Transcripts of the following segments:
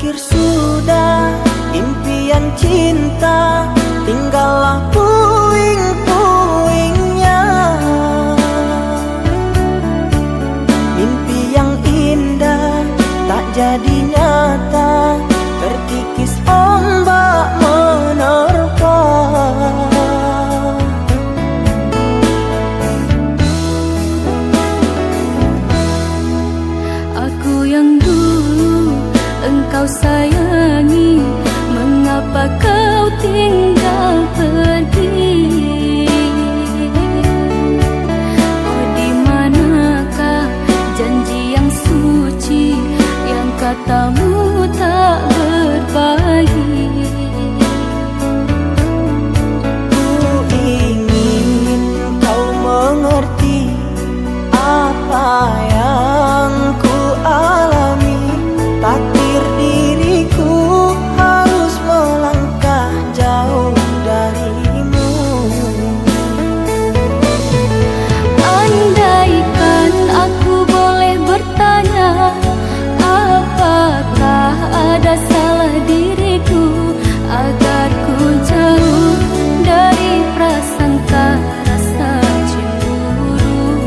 berakhir sudah impian cinta, tinggallah puing-puingnya. Mimpi yang indah tak jadi nyata, terkikis ombak menerpa. Aku yang dulu engkau sayangi, mengapa kau tinggal pergi? Oh, di manakah janji yang suci yang katamu tak berbagi? Ku ingin kau mengerti apa yang ku alami. Takdir diriku harus melangkah jauh darimu. Andaikan aku boleh bertanya, apakah ada salah diriku agar ku jauh dari prasangka rasa cemburu?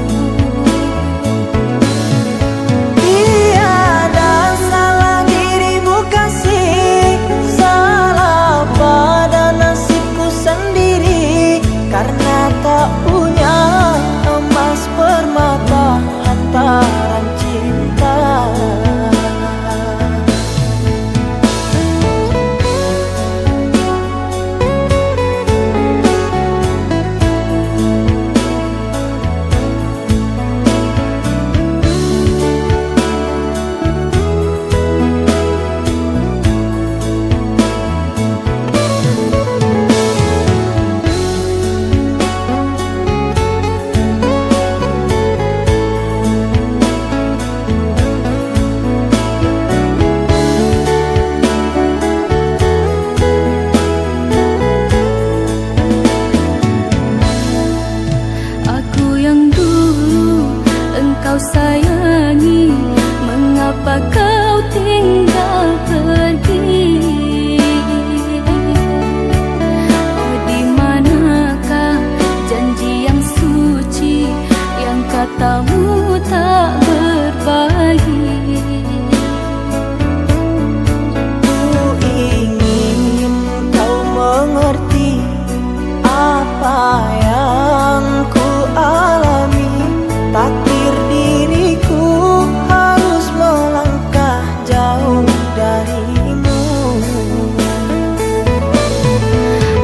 Tiada salah dirimu kasih, salah pada nasibku sendiri, karena tak punya emas permata hantaran cinta. Aku yang dulu engkau sayangi, mengapa kau tinggal pergi? Oh, di manakah janji yang suci yang katamu tak berbagi? Ku ingin kau mengerti apa yang ku alami. Takdir diriku harus melangkah jauh darimu.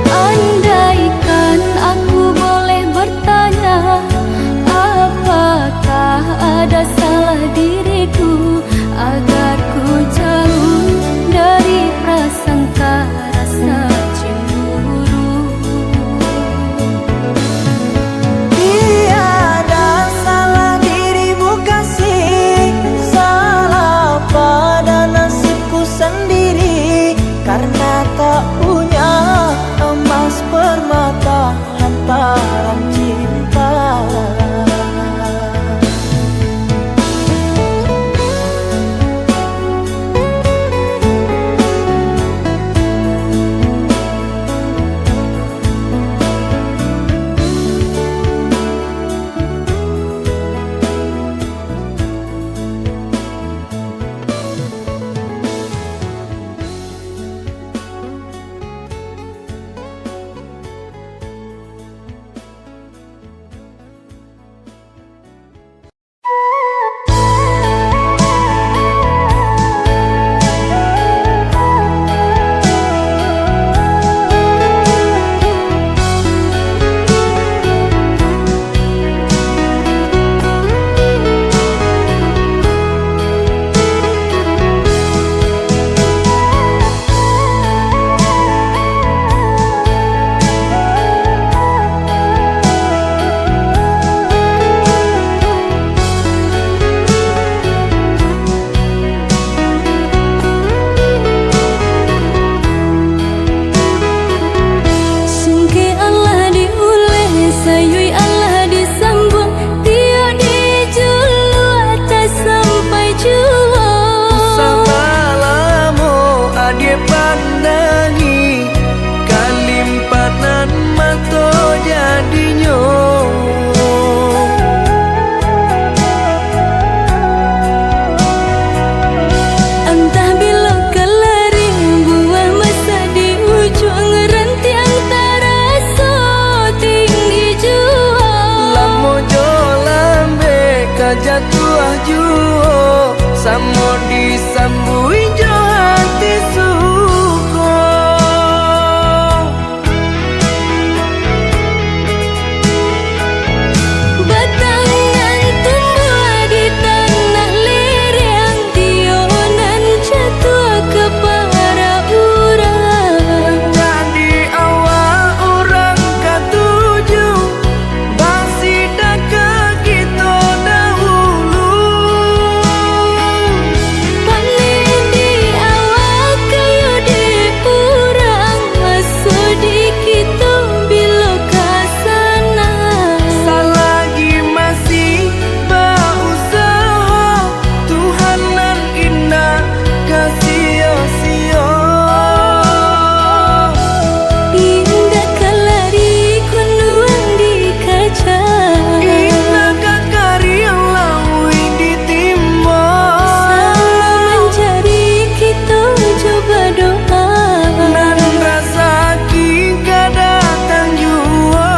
Andaikan aku boleh bertanya, apakah ada salah diriku agar ku jauh dari prasangka rasa cemburu? Tiada salah dirimu kasih, salah pada nasibku sendiri, karena tak punya emas permata hantaran cinta. samo disambui jo hati suko. Batangan tumbuh di tanah lereng, tionan jatuh ke para urang. Jadi awal orang katuju basida ke kita dahulu. Panen di awal kayu di urang, masuk di kita bila kasana. Selagi masih berusaha, Tuhanan indah kasih-sia. Indah kelari kunuang di kaca, Indah kakari yang lawi ditimba. sama mencari kita coba doa. Dan rasa kita datang jua.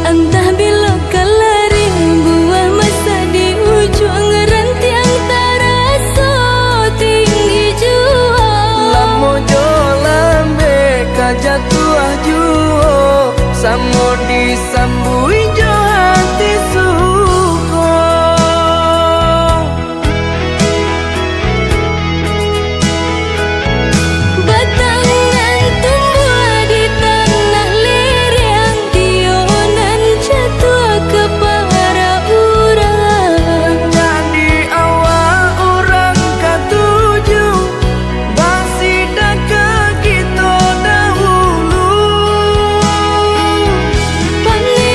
Entah bila kelari buah masa di ujung rantiang terasa tinggi jua. Lamo jo lambe kajatuh juo, samo disambui jo hati suko. Batangan tumbuh di tanah lereng, tionan jatuh ke para urang. Jadi awal orang katuju basida ke kita dahulu. Panen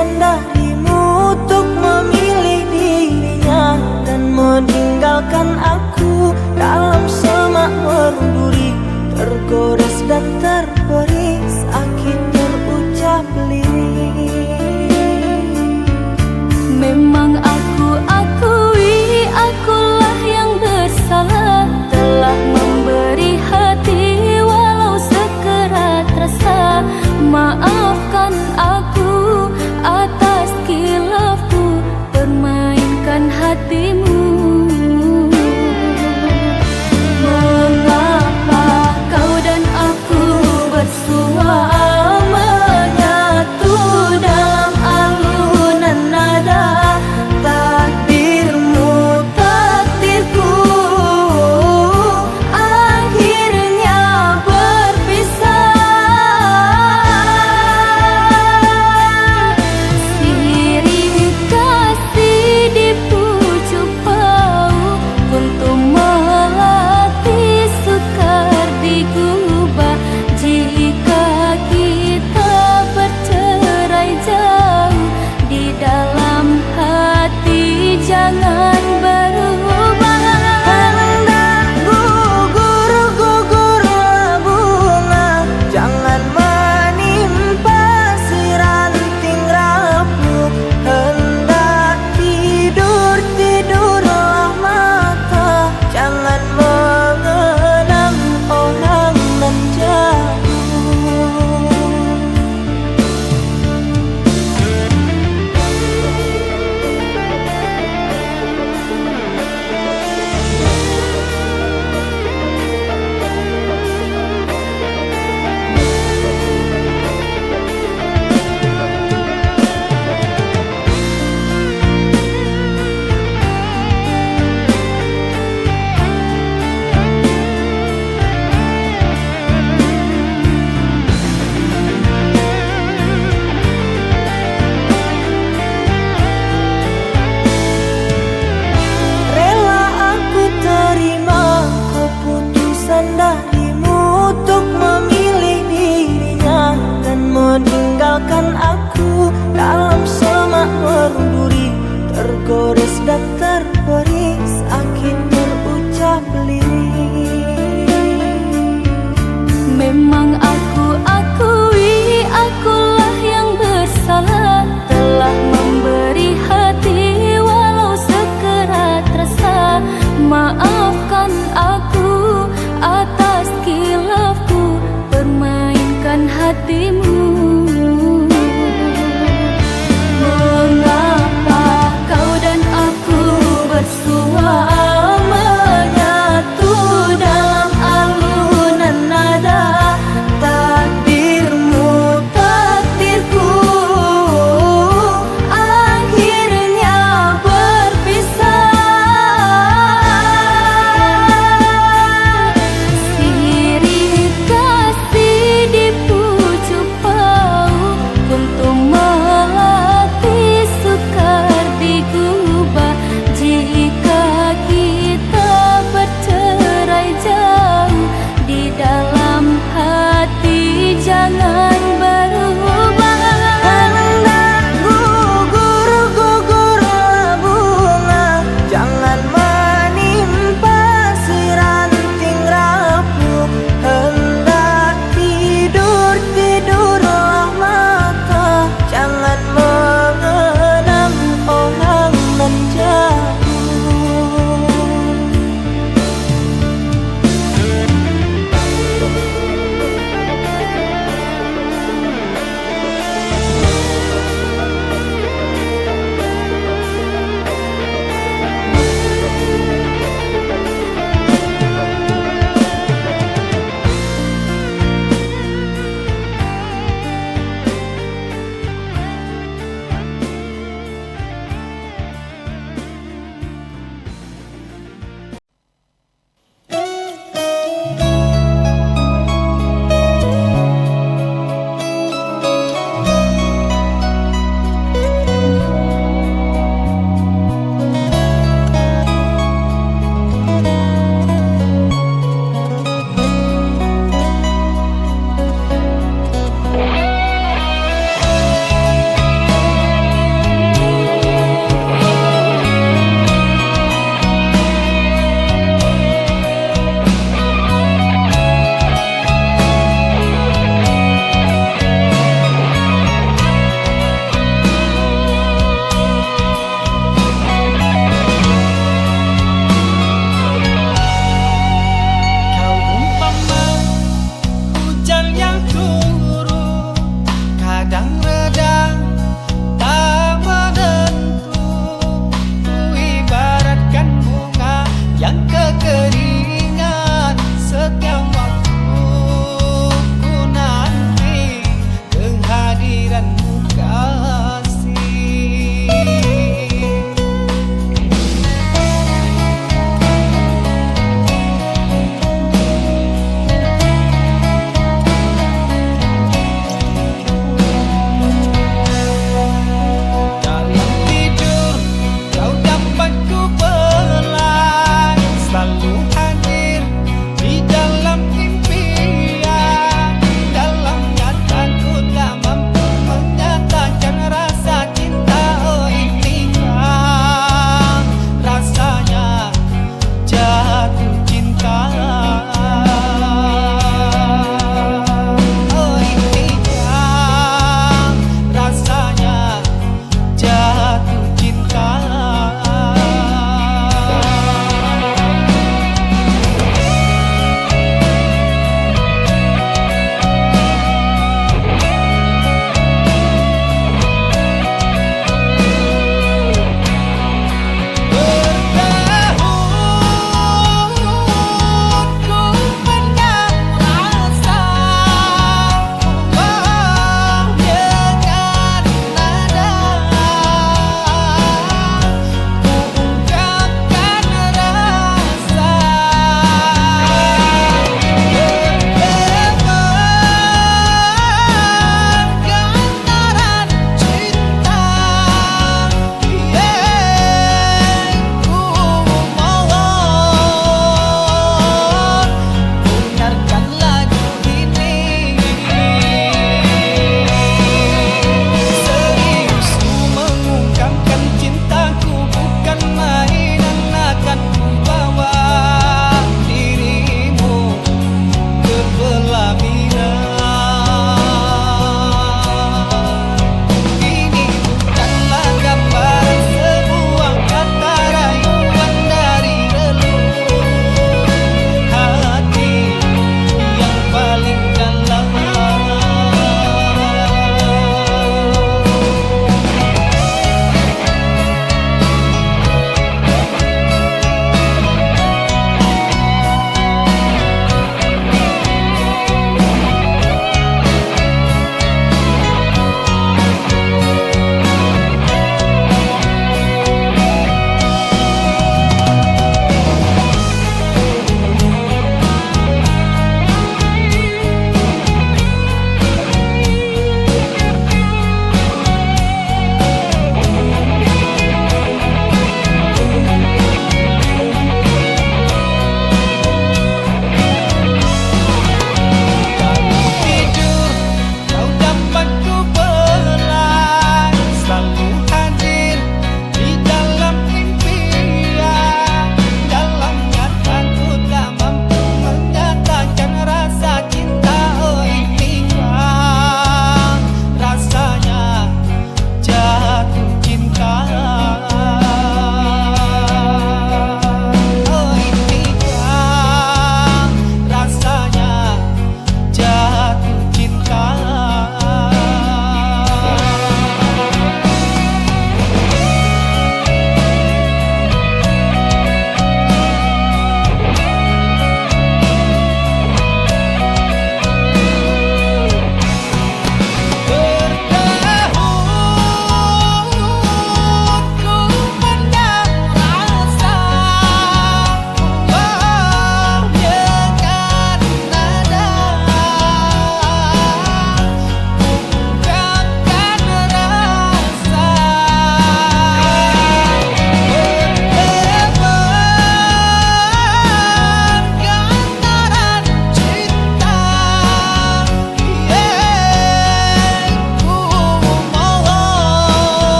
pilihan darimu untuk memilih dirinya dan meninggalkan aku dalam semak berduri, tergores dan terberi sakit terucap lirik. Memang aku akui akulah yang bersalah, telah memberi hati walau sekerat rasa. Maafkan aku atas kilafku permainkan hatimu. Mengapa kau dan aku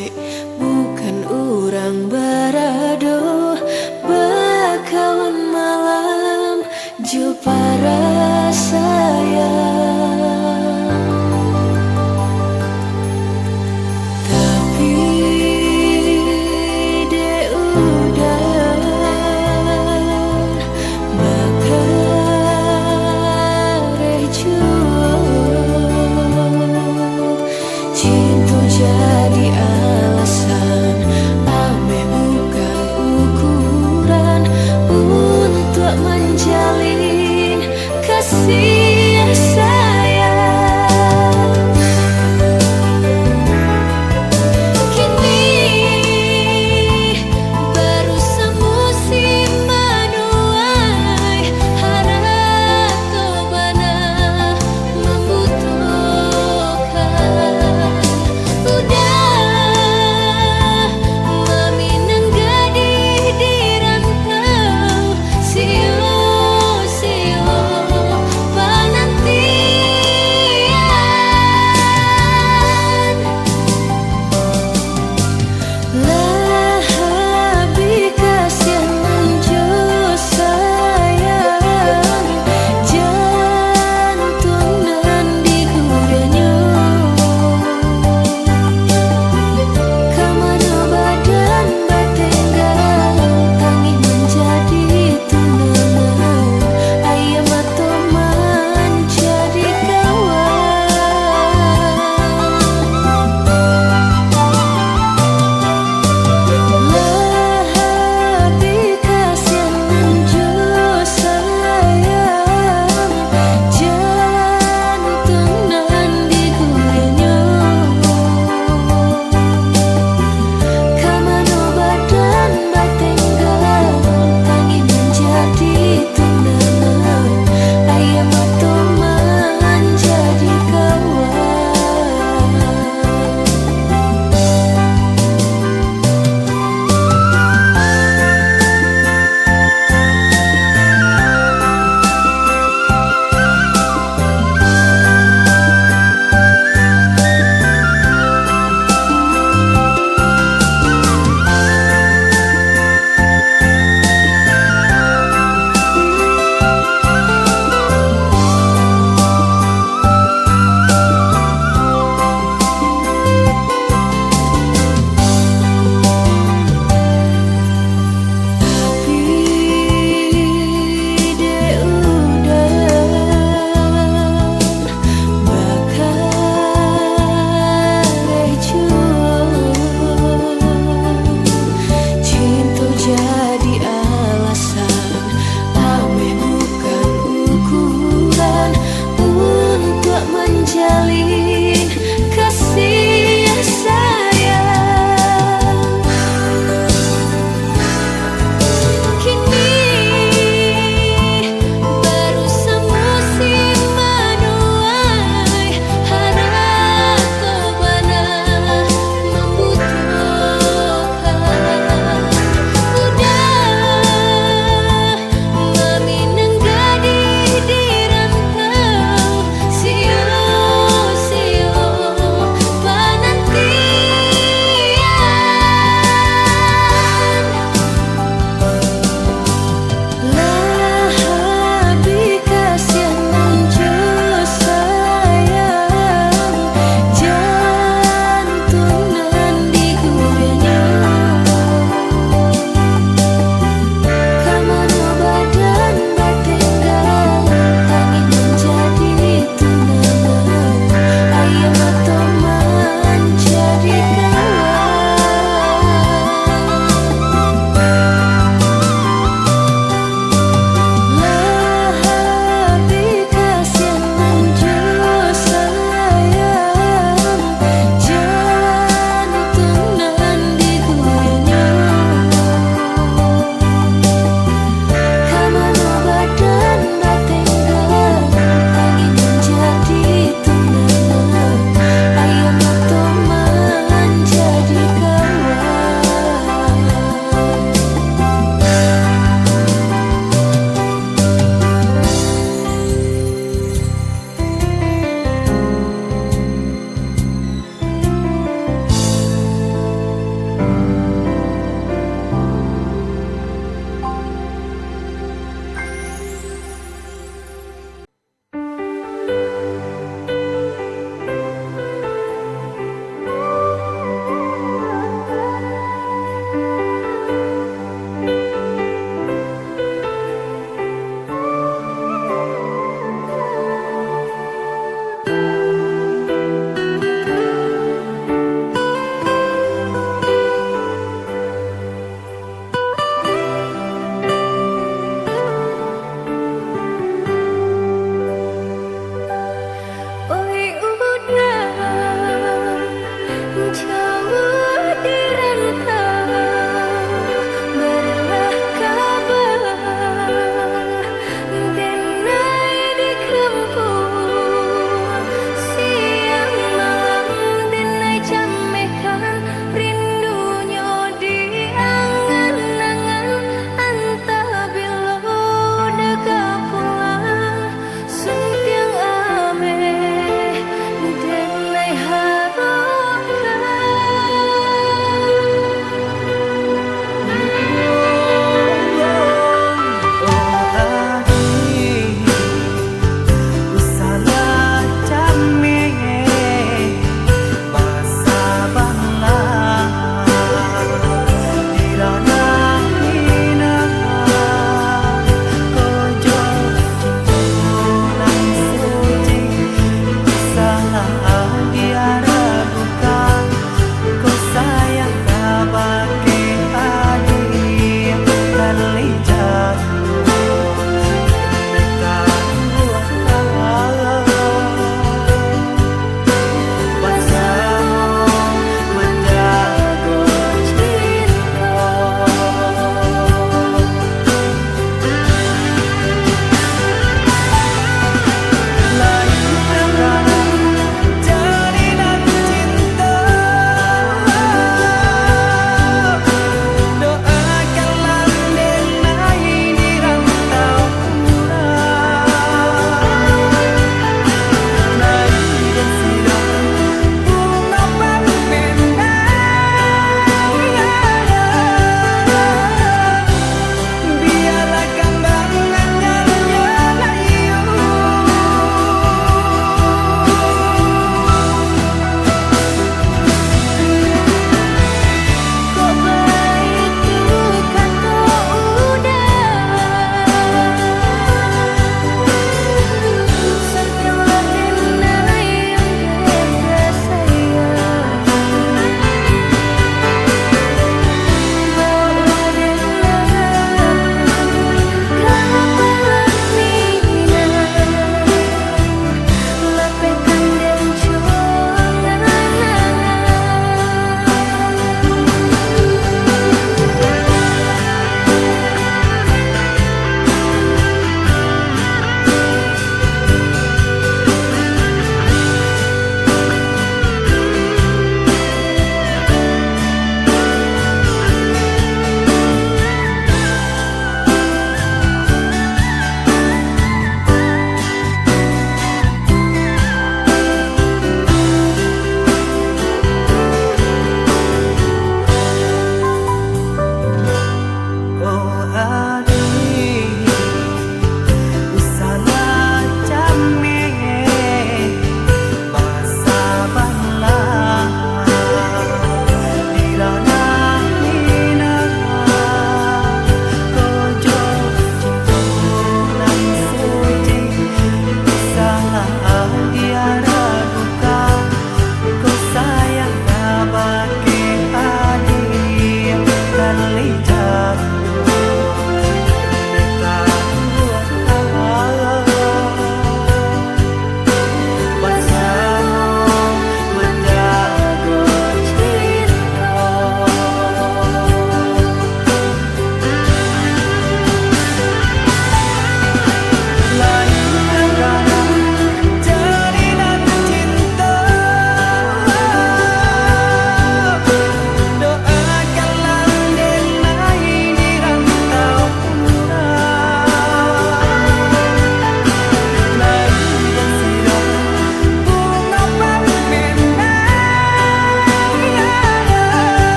selesai, bukan orang barado bakawan malam jo para sayang. Tapi de udah bakal cinta jadi alasan, ame bukan ukuran untuk menjalin kasih yang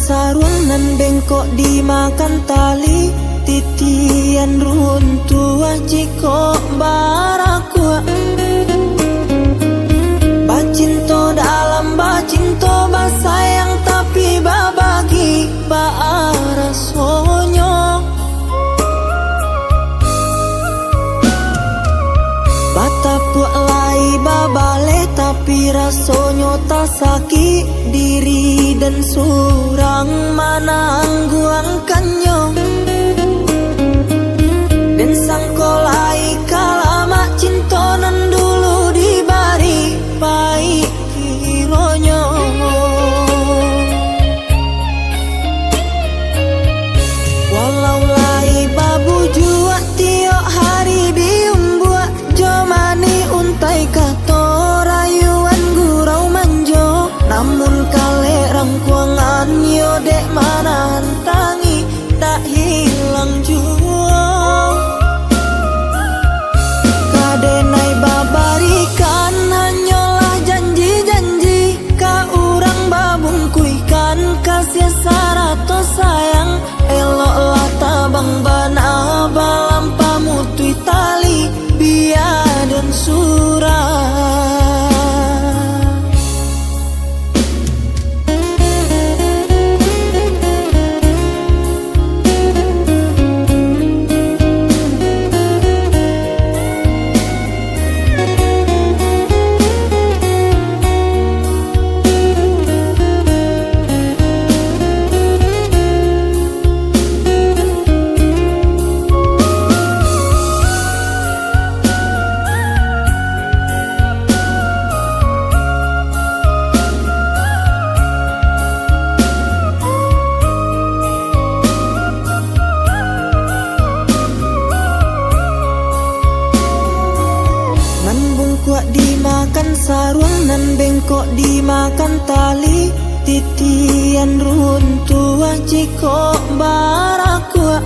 sarung nan bengkok dimakan tali, titian runtuh jiko barakua. Bacinto dalam bacinto basayang tapi babagi baara sonyo. Batapuk lai babale tapi rasonyo tak sakit diri dan surang manangguang kanyo. Dan sangkolai kalamak cinto nan dulu dibari baik kironyo. Walau lai babu jua tiok hari diumbuak, jomani untai kato rayuan gurau manjo. Namun kale rangkuangan yo dek mana hantangi tak hilang jua. Kadenai babarikan hanyalah janji-janji, ka urang babungkuikan kasih sarato sayang. Eloklah tabang bana balam pamutui tali biar dan surah. Dimakan sarung nan bengkok dimakan tali, titian runtuh jiko barakua.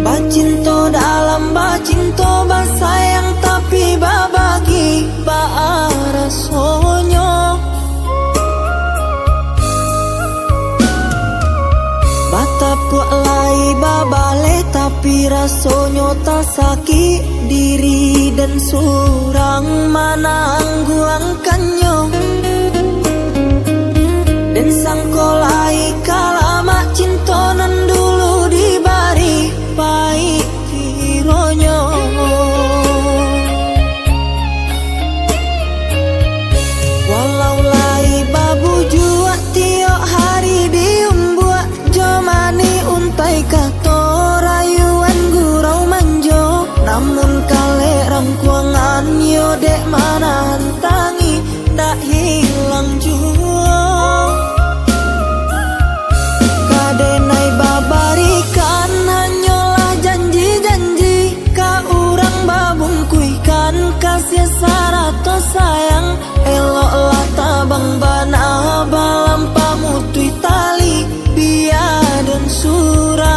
Bacinto dalam bacinto basayang tapi babagi baara sonyo. Batapuk lai babale tapi rasonyo tak sakit diri dan surang manangguang kanyo. Dan sangkolai kalamak cinto nan dulu dibari baik kironyo. Walau lai babu jua tiok hari diumbuak, jomani untai kato rayuan gurau manjo. Namun kale rangkuangan yo dek mana hantangi tak hilang jua. Kadenai babarikan hanyalah janji-janji, ka urang babungkuikan kasih sarato sayang. Eloklah tabang bana balam pamutui tali biar dan surah.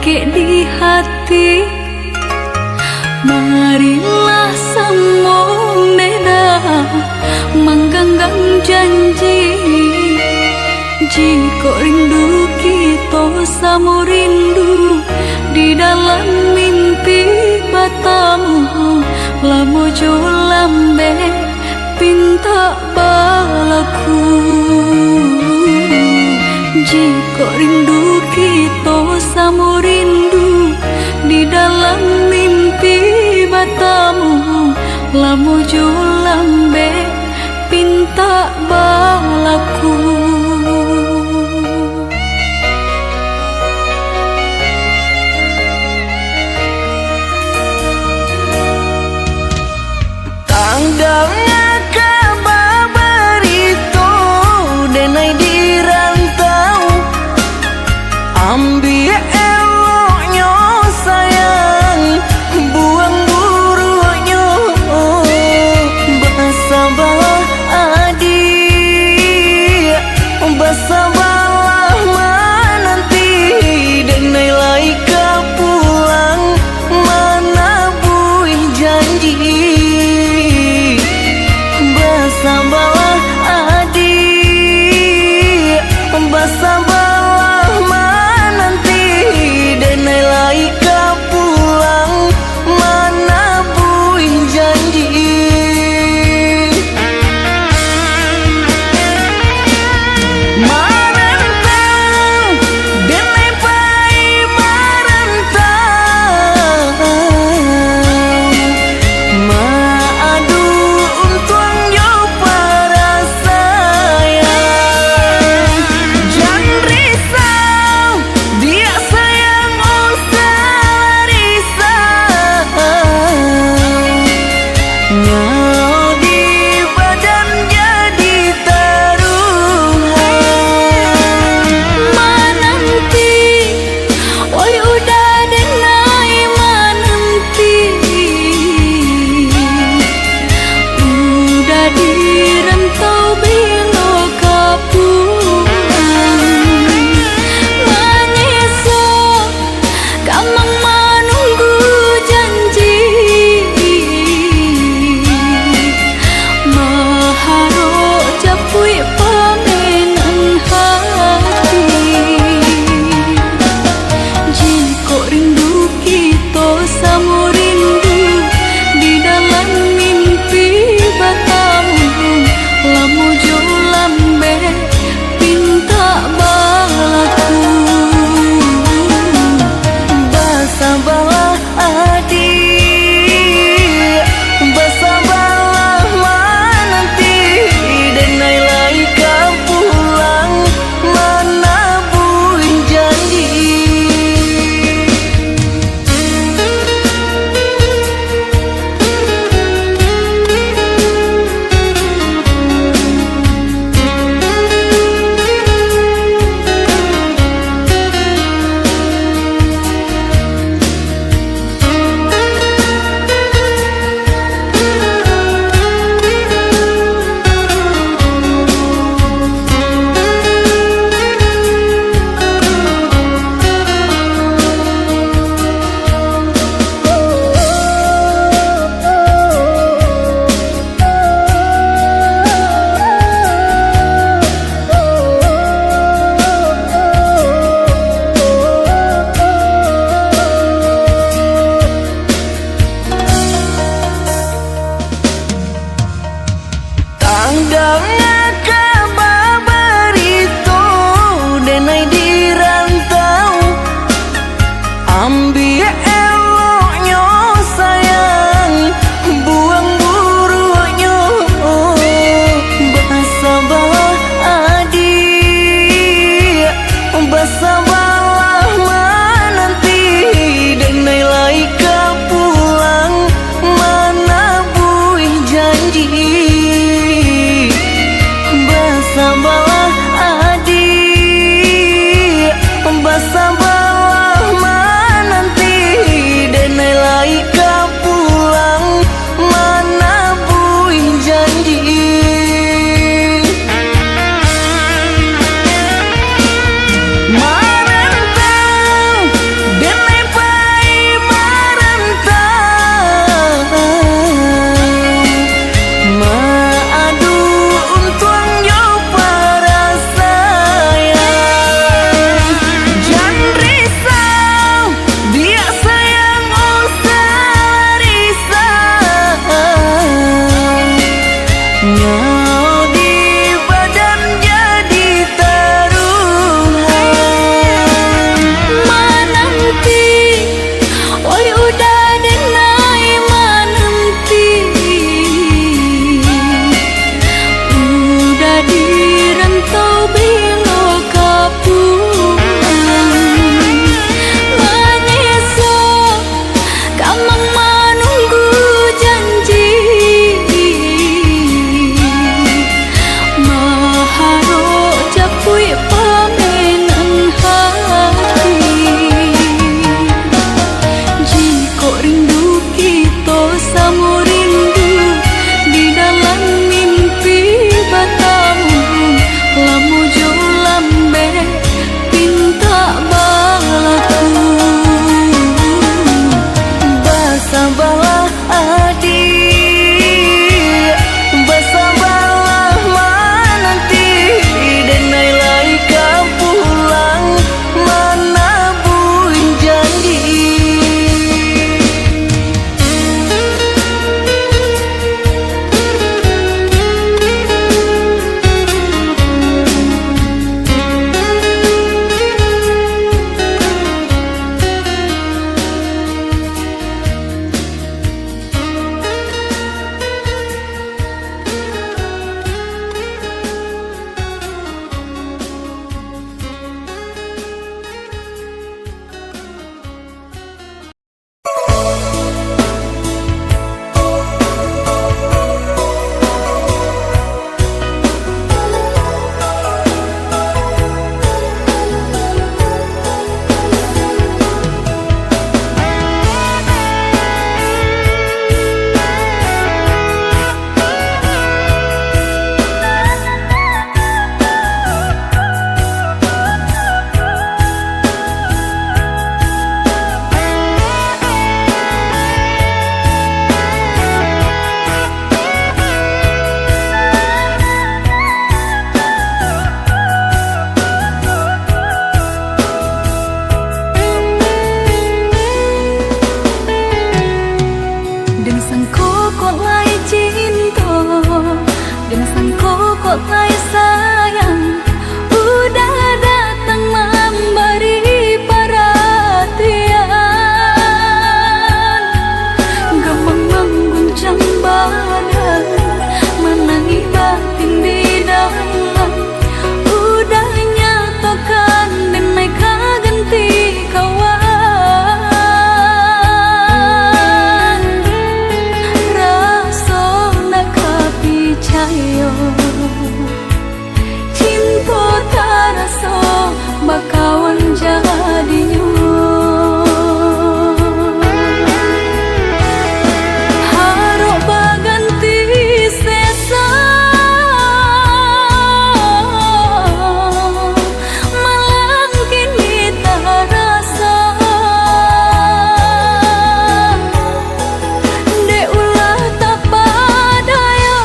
ke di hati. Marilah sambung beda menggenggam janji. Jika rindu kita sama rindu di dalam mimpi batamu, lamo jo lambe pinta balaku. Jika rindu kita sama rindu di dalam mimpi batamu, lamo jo lambe pinta balaku. Tanggalnya kabarito denai di rantau, ambil eloknya sayang, buang buruknya. Basabah adik bakawan jadinya. Harok baganti sesa malang kini tak rasa dek ulah tak padaya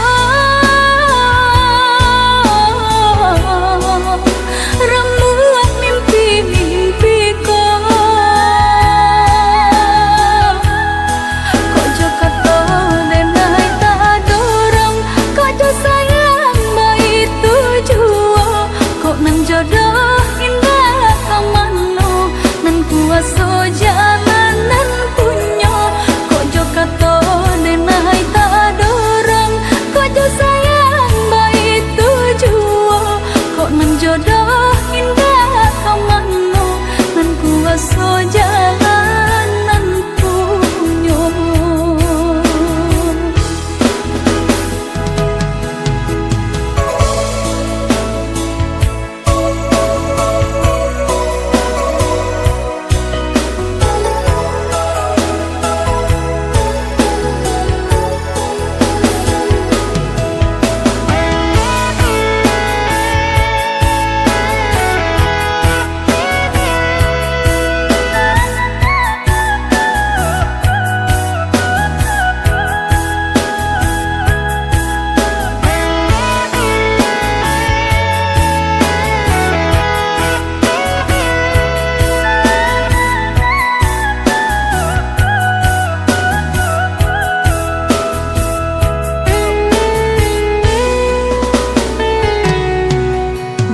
remuat mimpi-mimpiku kok jo kata denai tak dorong kok jo sayang baik tujuan kok nan jodoh indah kamano nan kuaso jalanan punyo kok jo kata denai tak dorong kok jo sayang baik tujuan kok nan jodoh indah kamano nan kuaso jalanan punyo.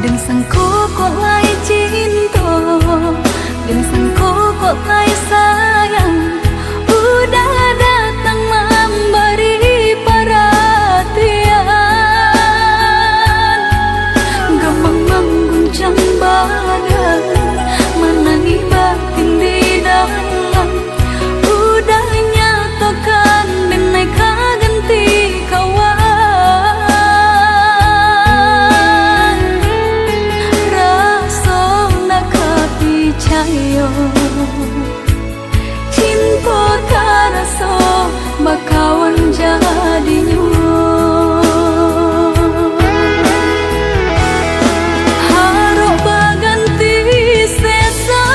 Đừng sẵn cố kok lai cinta Đừng sẵn cố kok lai sayang Udah datang memberi perhatian Gemang mengguncang badan Menangis batin di dalam Udah nyatakan dan naik ganti kawan Cayo cinta tak rasa bakawan jadinya. Harok baganti sesa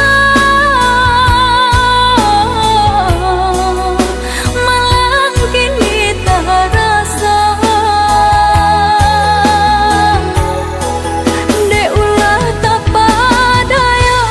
malang kini tak rasa dek ulah tak padaya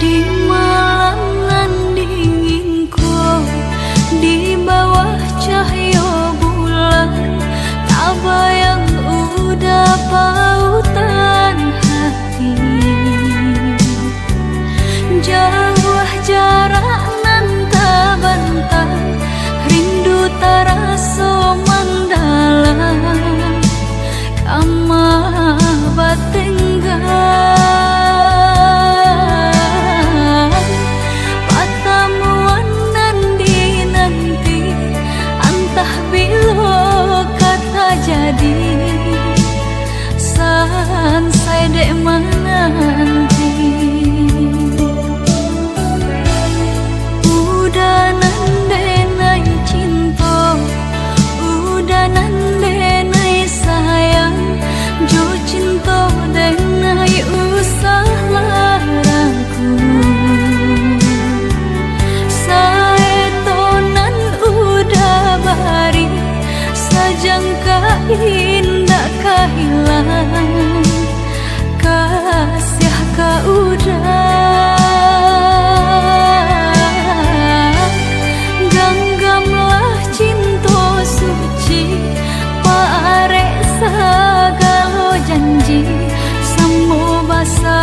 Di malam dinginku, di bawah cahaya bulan, tak bayang udah pautan hati. Jauh jarak nan tak bantah, rindu tak rasa mendalam, kamah batenggan. Pertemuan nan dinanti, entah bila kata jadi, sansai dek menanti. Udah nandenai cinta, udah nandenai sayang, jo cinta denai usah larangku. Saetonan udah bari, sajangka indah kehilangan, kasih ka udah. Genggamlah cinta suci, parek segala janji, semua basa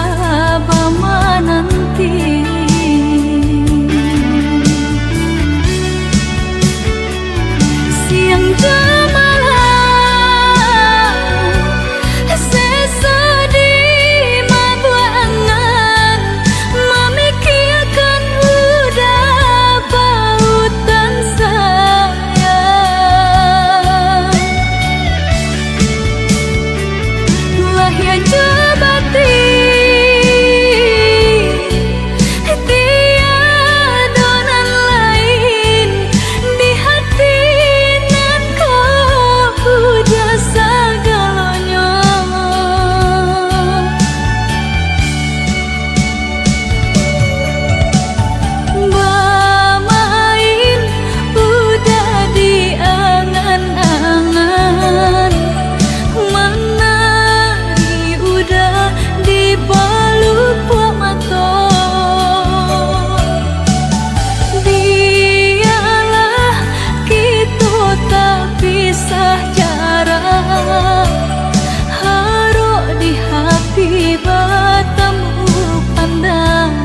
bama nanti. Siang jemalah sesedih mabuangan, memikirkan udah pautan sayang. Lahya jabati tiada nan lain, di hati nan kau udah segalanya. Bermain udah di angan-angan, menari udah di pelupuk mata. Biarlah kita tak pisah jarak, haruk di hati bertemu pandangan.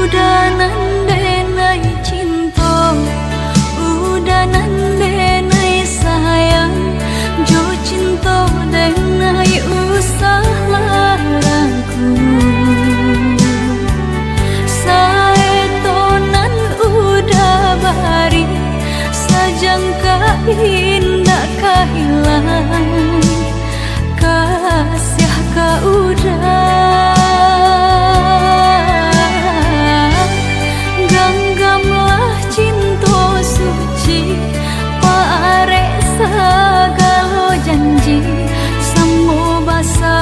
Udah nandenai cinta, udah nandenai sayang, jo cinta denai usah larangku. Saetonan udah bari, sajangka indah kehilangan, kasih ka udah. Genggamlah cinta suci, parek segala janji, semua basa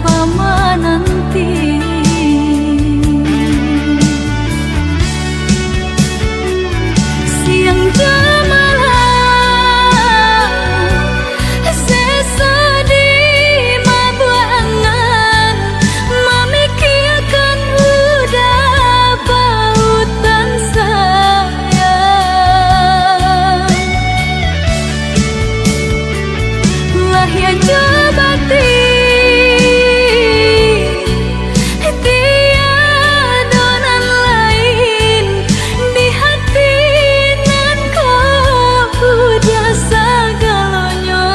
bama nanti. Siang jemalah sesedih mabuangan, memikirkan udah pautan sayang. Lahya jabati tiada nan lain, di hati nan kau udah segalanya.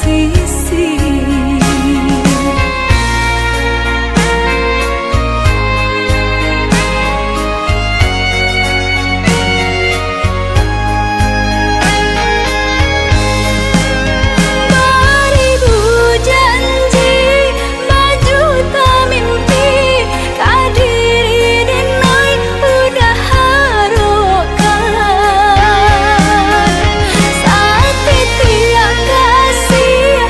sisi. Beribu janji, maju tak mimpi, kadiri denai udah harokan. Saat tiap kasih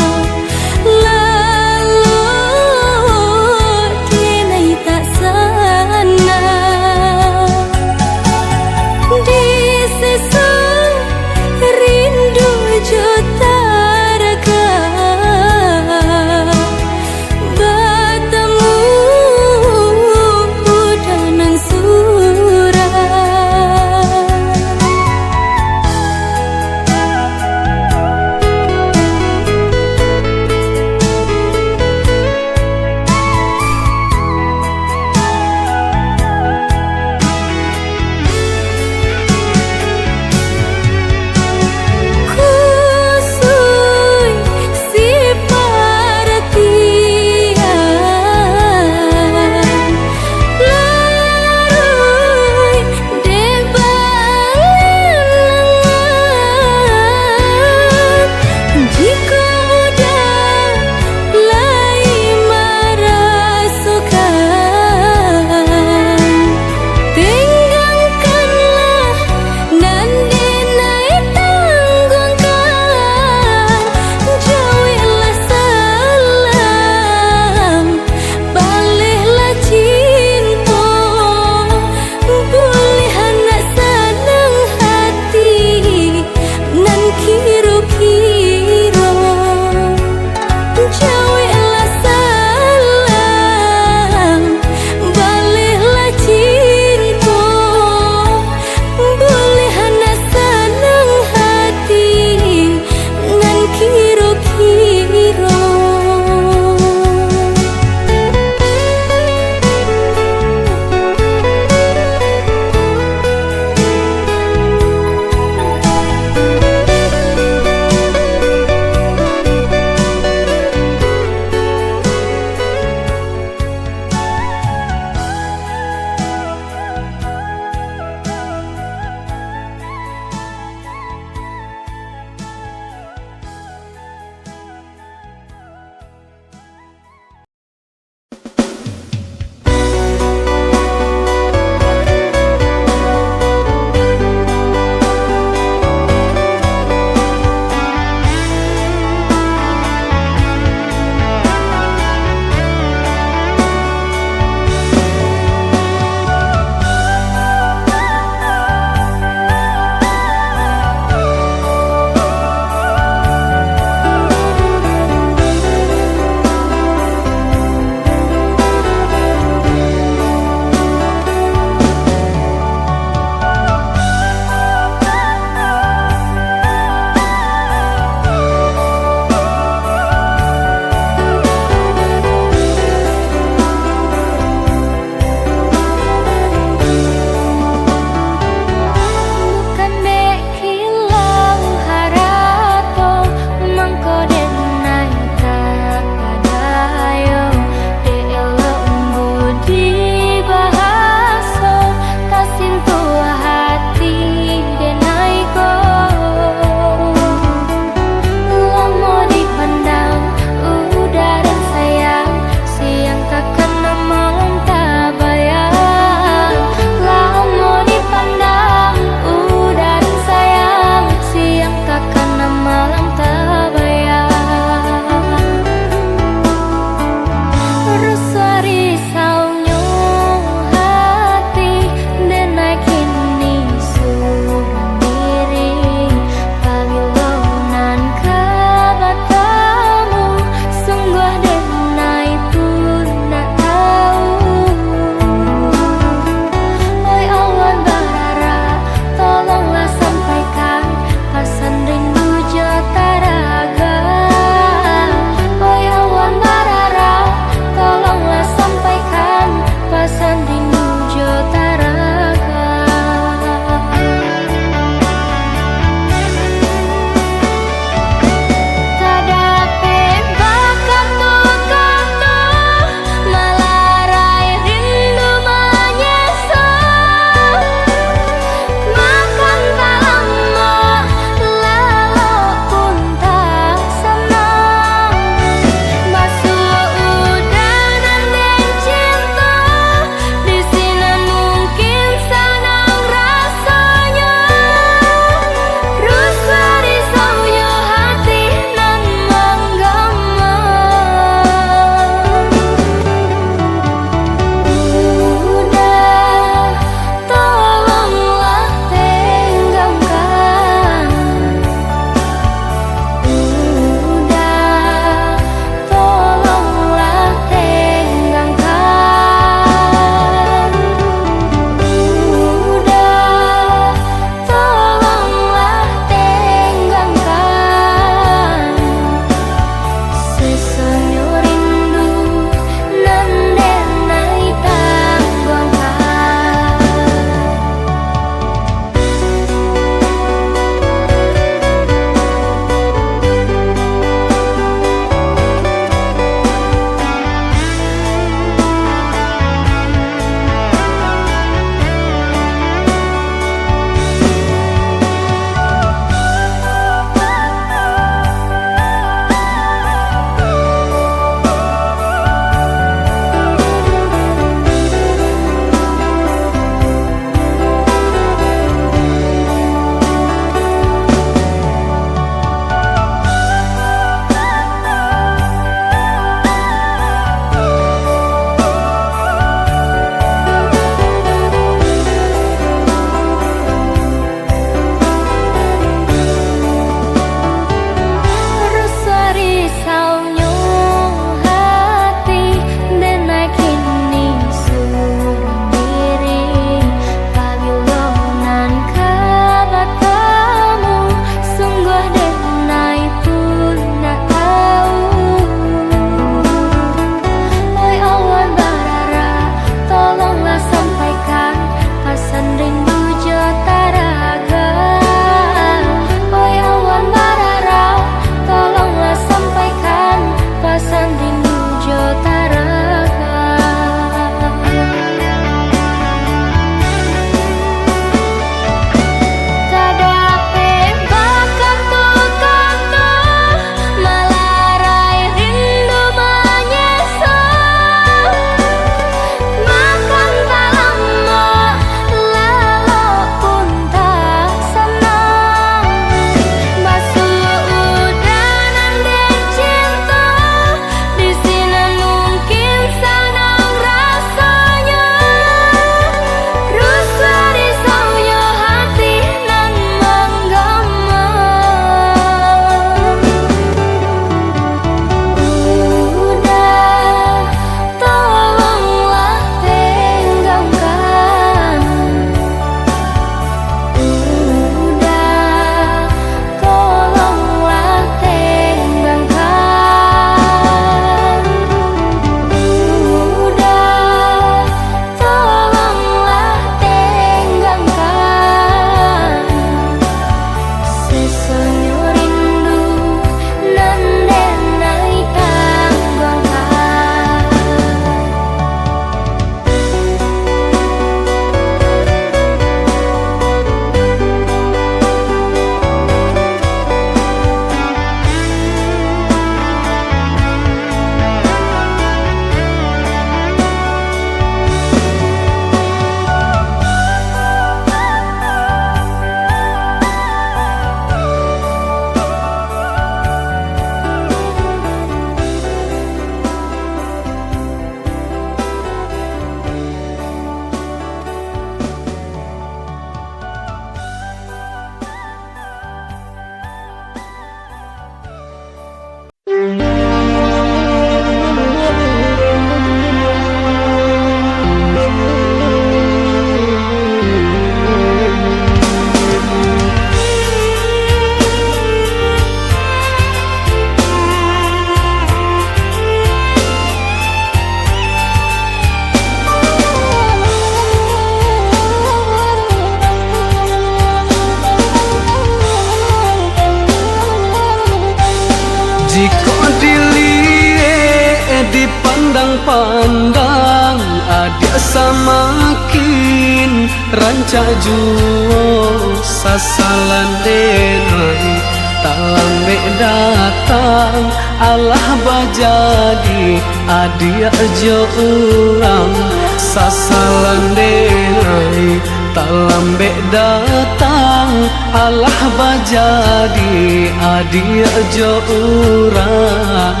pandang adik samakin rancak juo sasalan denai tak lambe datang Allah bajadi adik jo urang sasalan denai tak lambe datang Allah bajadi adik jo urang.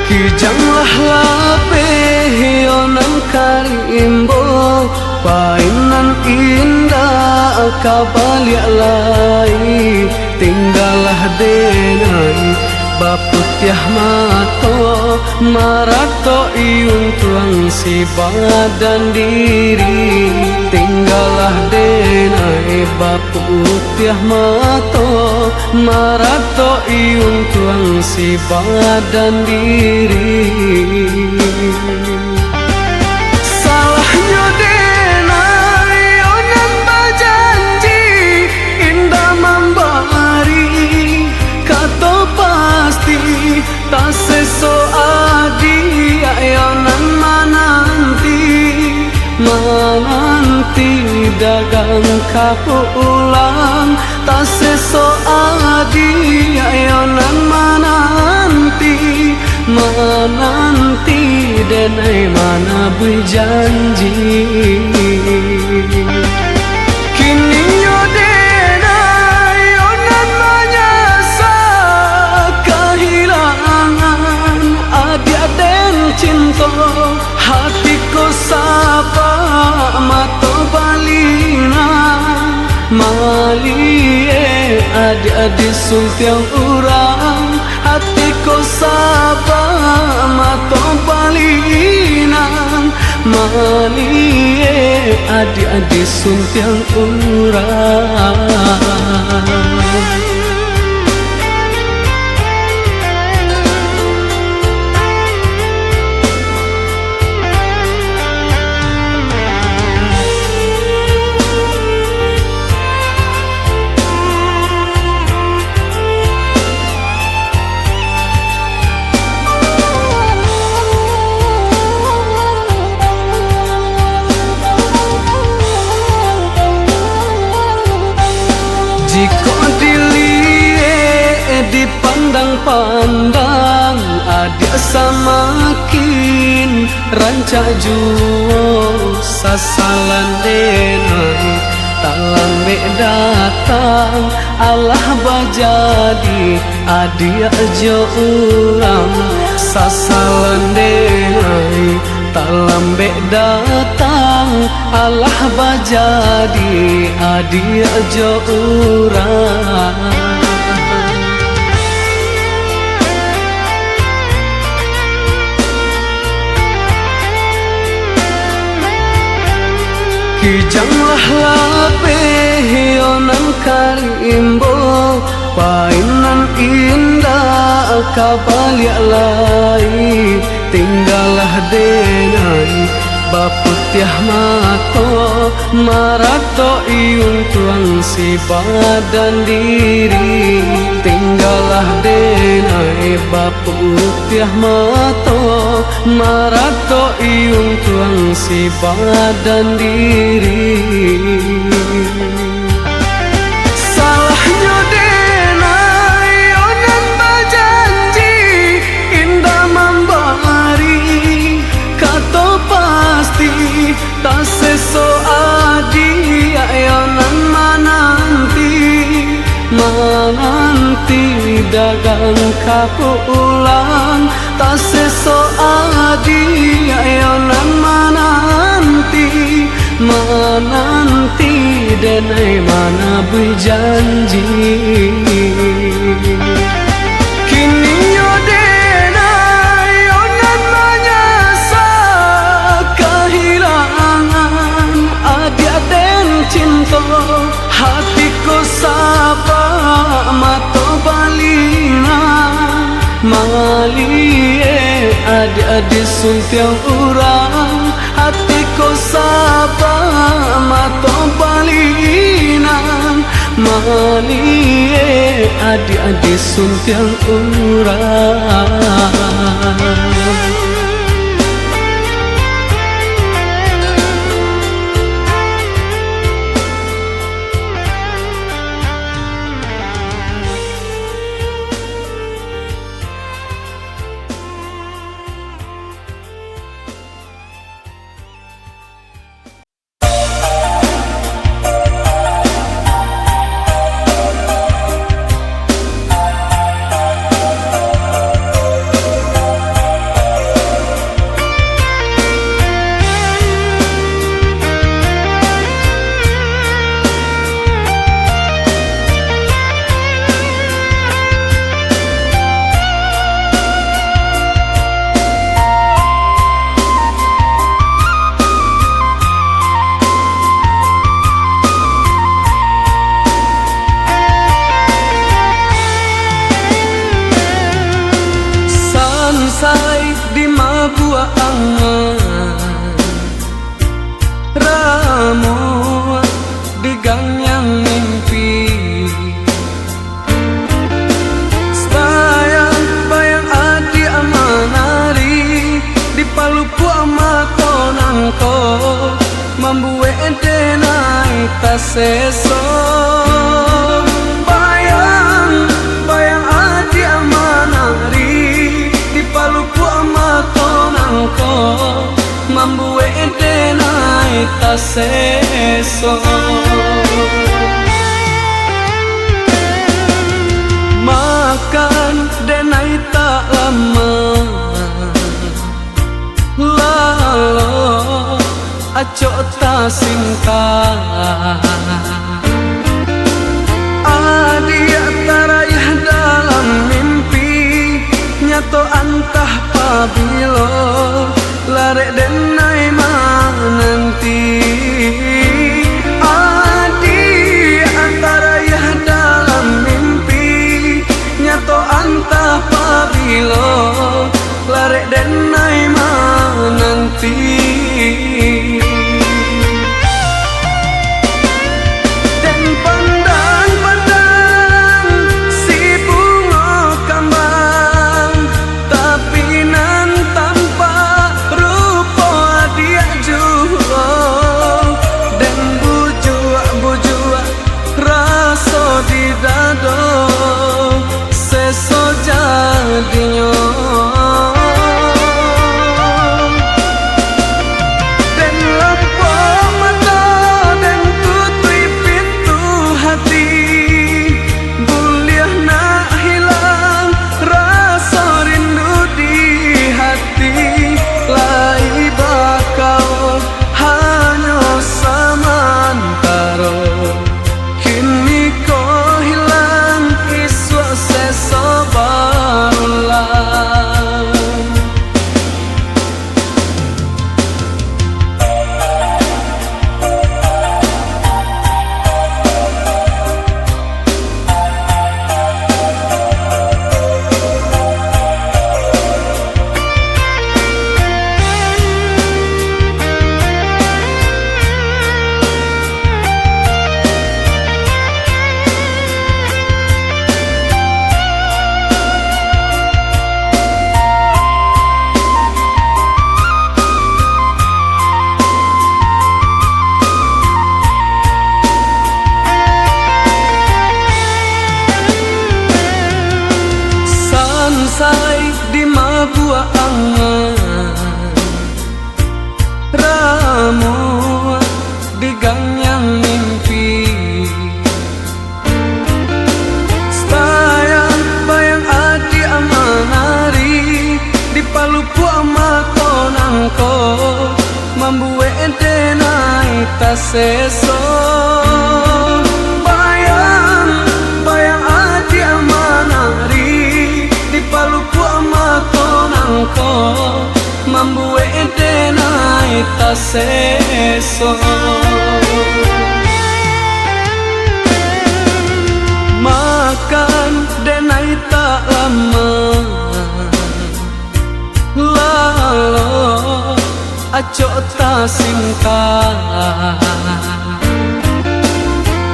Kijanglah lapeh yonan karimbo painan indah kabaliak lai tinggalah denai baputiah mato marato iung tuang si badan diri tinggalah denai baputiah mato marato iung tuang si badan diri. Salahnya denai onan bajanji indah membari kato pasti tak seso adi ayonan mananti dagang kapulang tak seso adi ayonan mananti denai mana berjanji kini yo denai onan menyasa kehilangan adik den cinta hatiku sapa mato balina malie adik-adik sultiang urang hatiku sapa mato balina malie adik-adik sultiang urang. Jika dilihat dipandang-pandang adik samakin rancak juo sasalan denai tak lambe datang Allah bajadi adik jo urang sasalan denai tak lambe datang Allah bajadi adik jo urang. Kijanglah lapeh yonan karimbo painan indah kabaliak lai tinggalah denai baputiah mato marato iung tuang si badan diri tinggalah denai baputiah mato marato iung tuang si badan diri. Salahnya denai onan bajanji indah membari kato pasti tak seso adi ayonan mananti dagang kapulang tak seso adi ayonan mananti denai mana berjanji kini yo denai onan menyasa kehilangan adik den cinta hatiku sapa mato balina malie adik-adik sultiang urang hatiku ko sapa mato balinan Manie adik-adik suntiang urang Sansai di mabua angan Ramu di gang yang mimpi Bayang adi amanari di palupu amato nangko Mambue denai taseso Bayang adi amanari palupu amato nangko Mambue denai taseso Makan denai tak lama Lalu acok tak singkat Adia tarayah dalam mimpi Nyato antah pabilo Larek denai mananti Adi antara ya dalam mimpi Nyato antah pabilo Larek denai mananti jadinya dan lampu mata dan tutui pintu hati buliah nak hilang rasa rindu di hati lai bakal hanya samantara kini kau hilang isu sesobat Sansai di mabua angan Ramu di gang yang mimpi Bayang adi amanari di palupu amato nangko Mambue denai taseso Bayang adi amanari di palupu amato nangko Mambue denai taseso Makan denai tak lama Lalu acok ta cinta.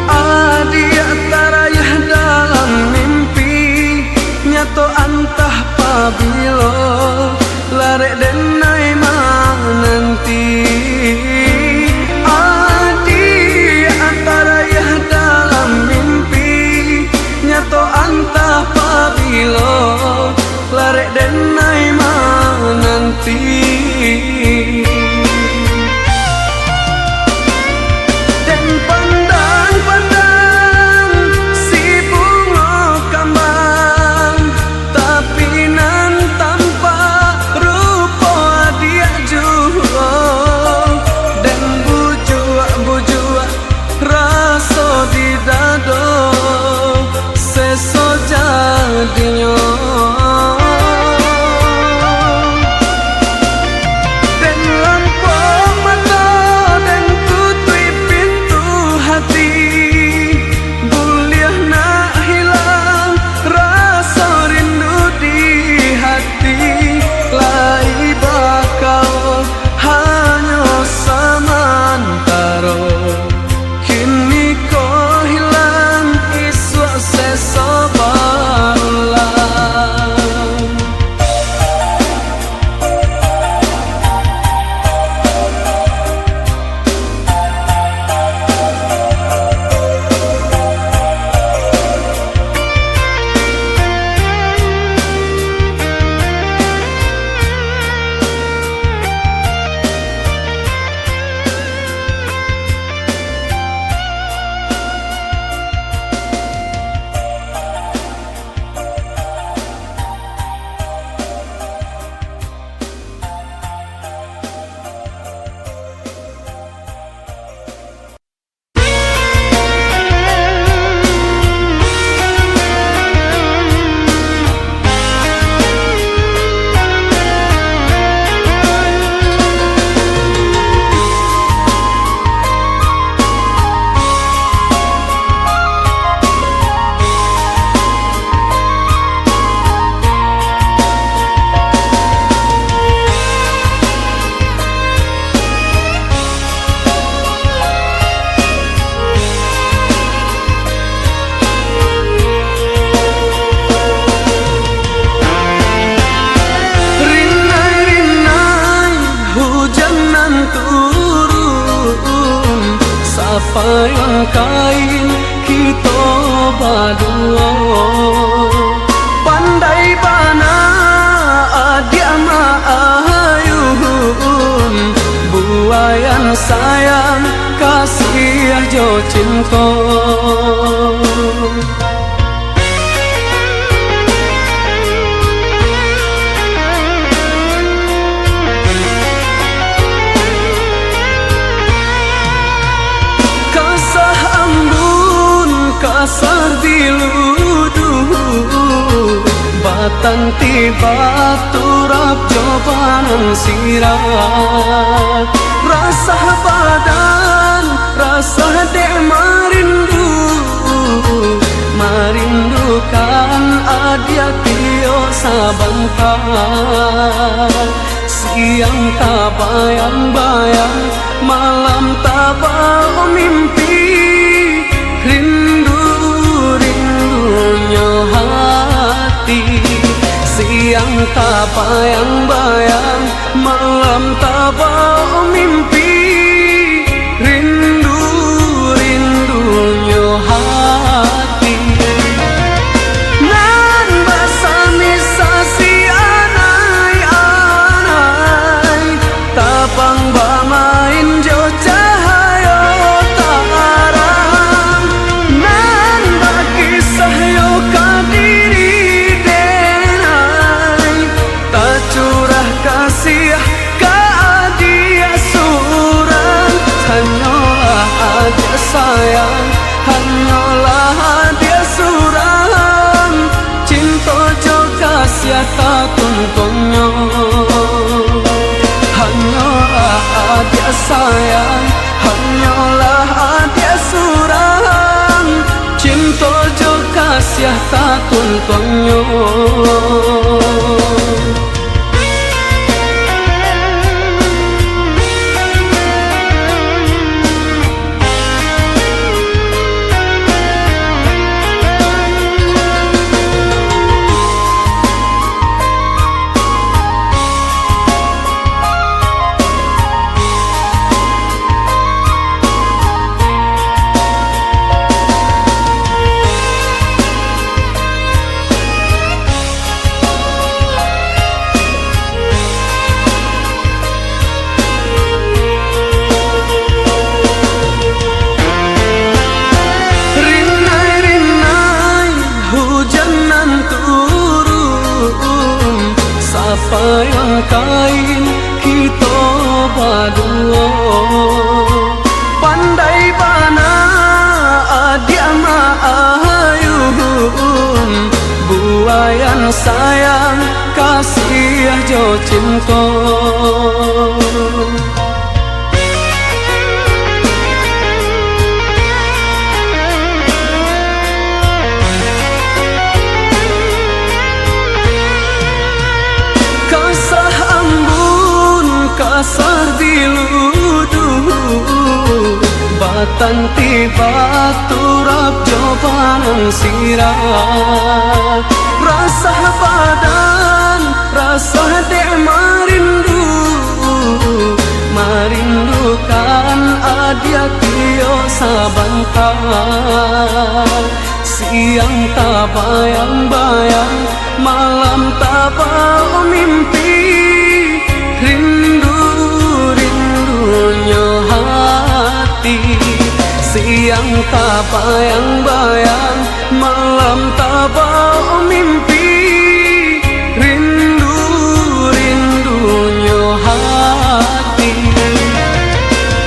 Adia tarayah dalam mimpi, nyato antah pabilo larek denai nanti. Adia tarayah dalam mimpi, nyato antah pabilo larek denai nanti. Sayang kain kita berdua, pandai bana adia maayun, buayan sayang kasih jo cinta. Kasar diluduh batan tiba turap jawaban sirat, rasa badan rasa dek marindu, marindukan adia tio sabantar. Siang tak bayang-bayang, malam tak bau mimpi, rindu-rindunya hati. Siang tak bayang-bayang, malam tak bau mimpi, rindu-rindunya hati. Nan basami sasi anai-anai, tapang bamain jo cahaya tarang. Nan bakisah yo kadiri denai, tak curah kasih ka adia surang. Hanyalah adia sayang, hanyalah adia surang, cinta jo kasih tak tuntunyo. Hanyalah adia sayang, hanyalah adia surang, cinta jo kasih tak tuntunyo. sepayang kain kita berdua. Pandai bana adia maayun, buayan sayang kasih jo cinta. Kasah ambun kasar diludu, batang tiba turap jawaban sirah. Rasa badan, rasa dek marindu, marindukan adia kio sabantar. Siang tak bayang-bayang, malam tak bau mimpi, rindu-rindunya hati. Siang tak bayang-bayang, malam tak bau mimpi, rindu-rindunya hati.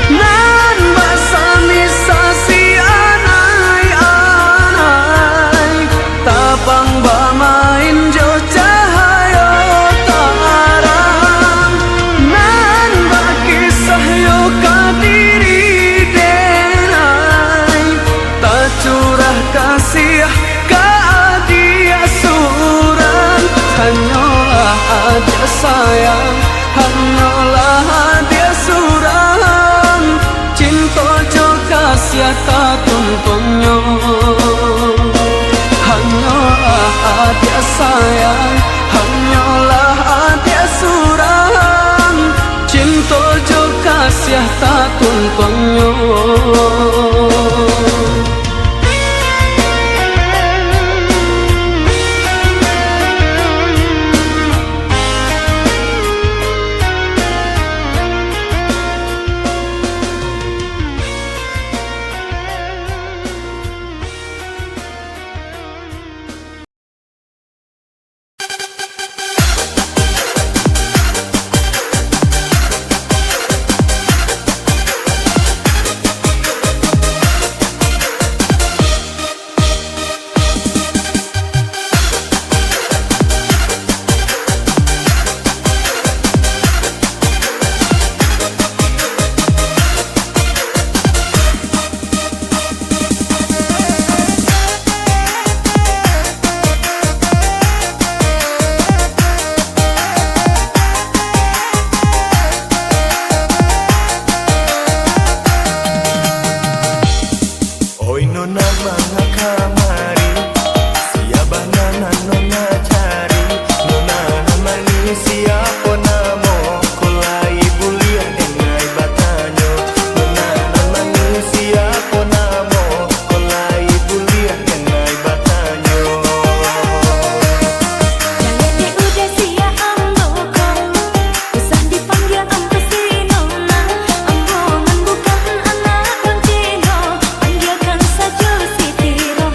Nan basami sasi anai-anai, tabang bamain jo cahaya tarang. Nan bakisah yo kadiri denai, tak curah kasih keadia suran. Hanyalah adia sayang, hanyalah adia suran, cinta jo kasih tatun ponyo. Hanyalah adia sayang, hanyalah adia suran, cinta jo kasih tatun ponyo. Panggilkan saja si Tiro.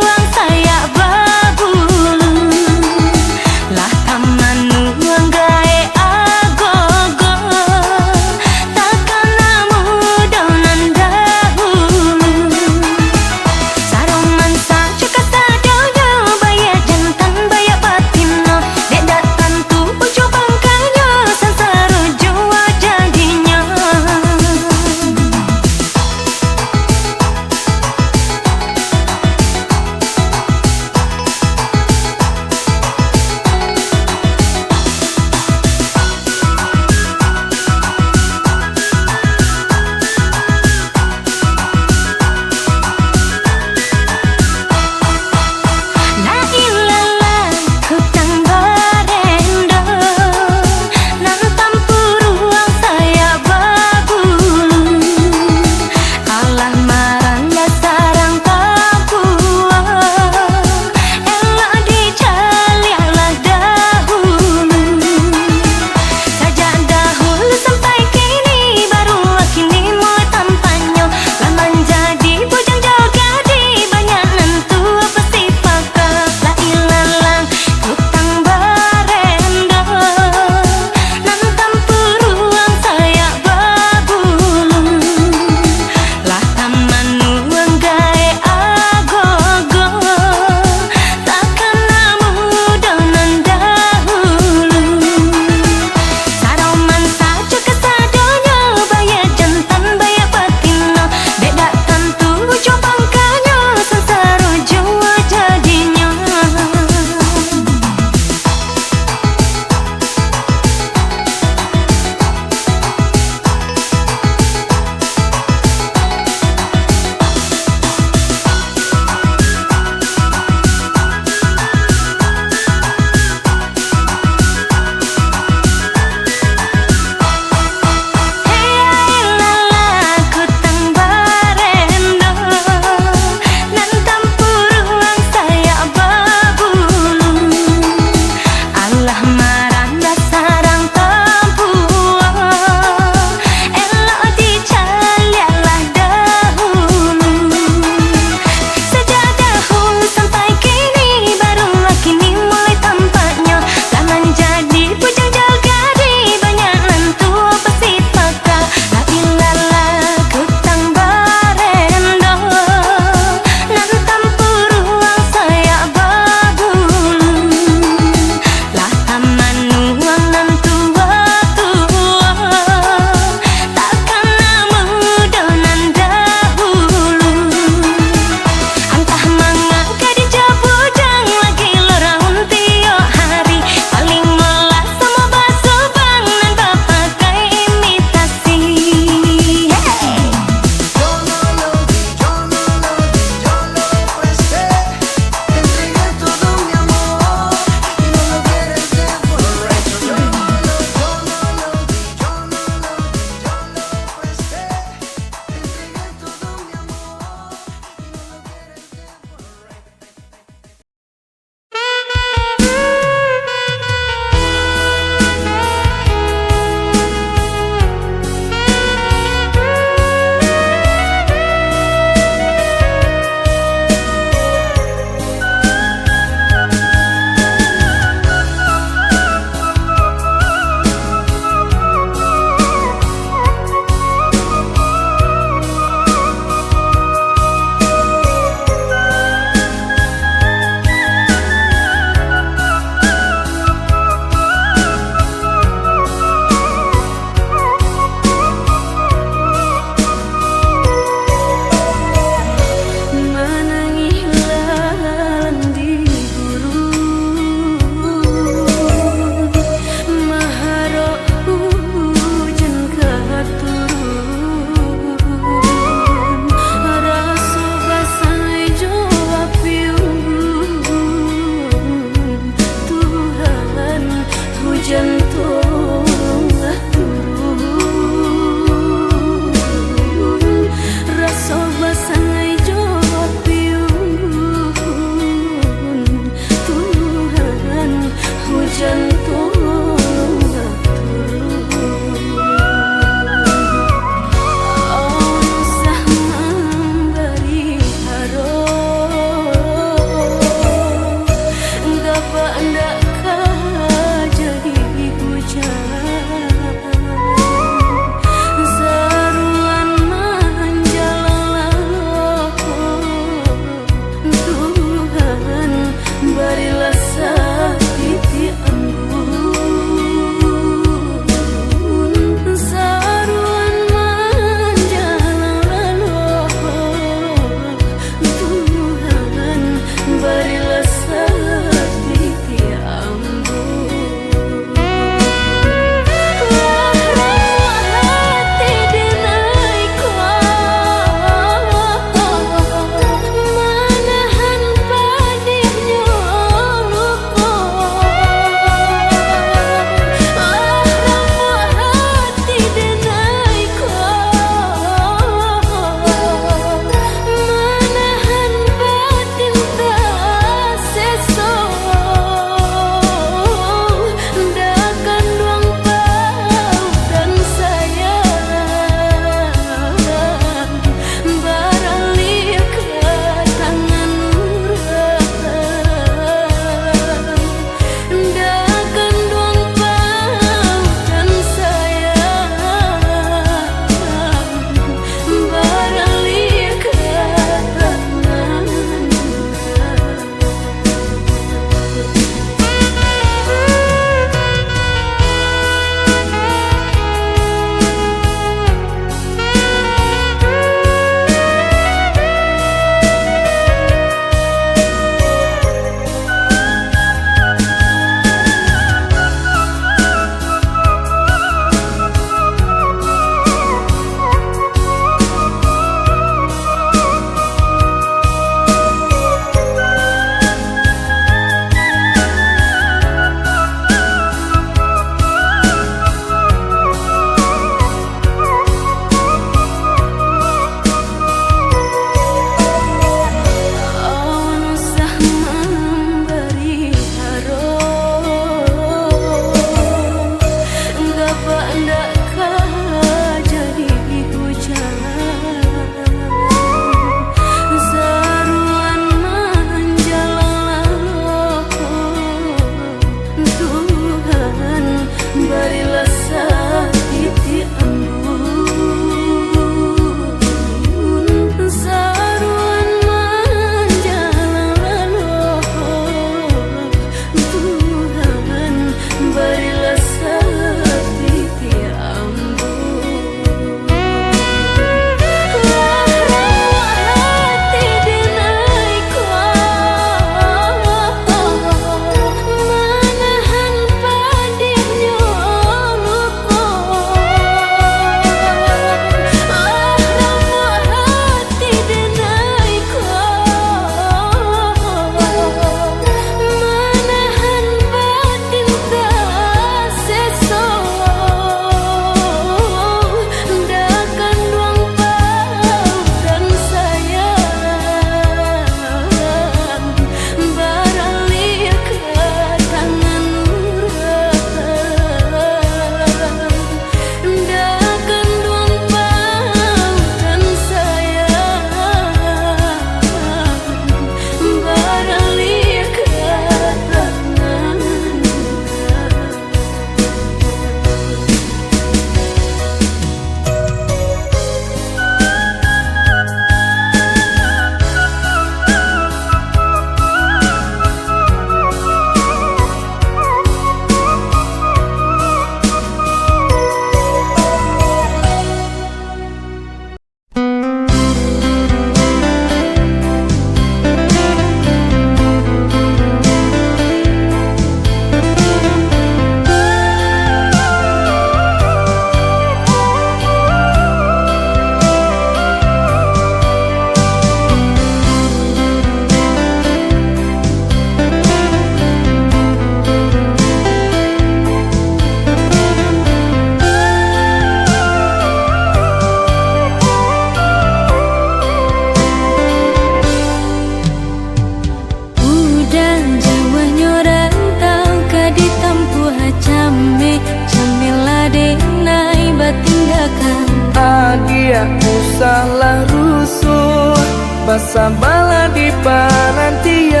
usahlah rusuh, basa bala di penantian.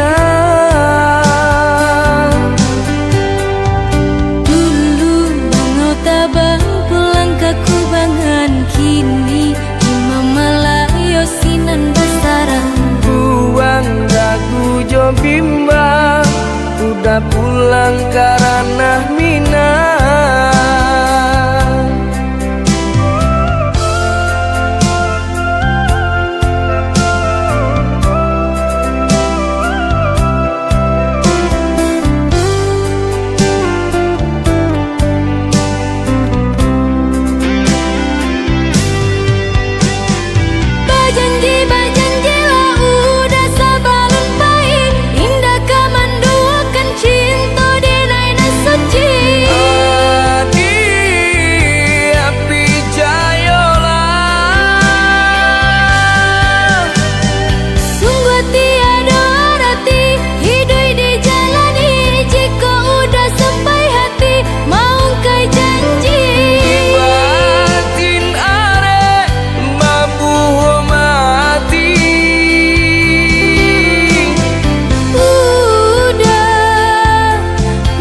Dulu mengotabang pulang ke kubangan, kini imam malayo sinan besaran. Buang ragu jo bimbang, udah pulang karena minang. Bajanji lah udah sabalun baik, indah kamanduakan cinta denai na suci. Adi api jayolah, Sungguh tiada arti hidup dijalani, jika udah sampai hati mau kai janji. batin are mabuh mati. Udah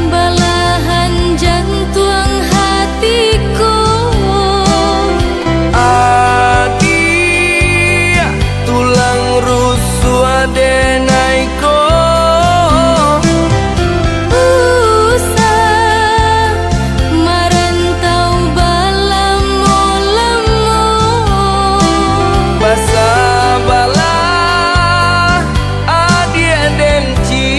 balahan jantung hatiku, Adi tulang rusuk adenaiko. usah merantau balamo-lamo. Basa bala adi aden cinto.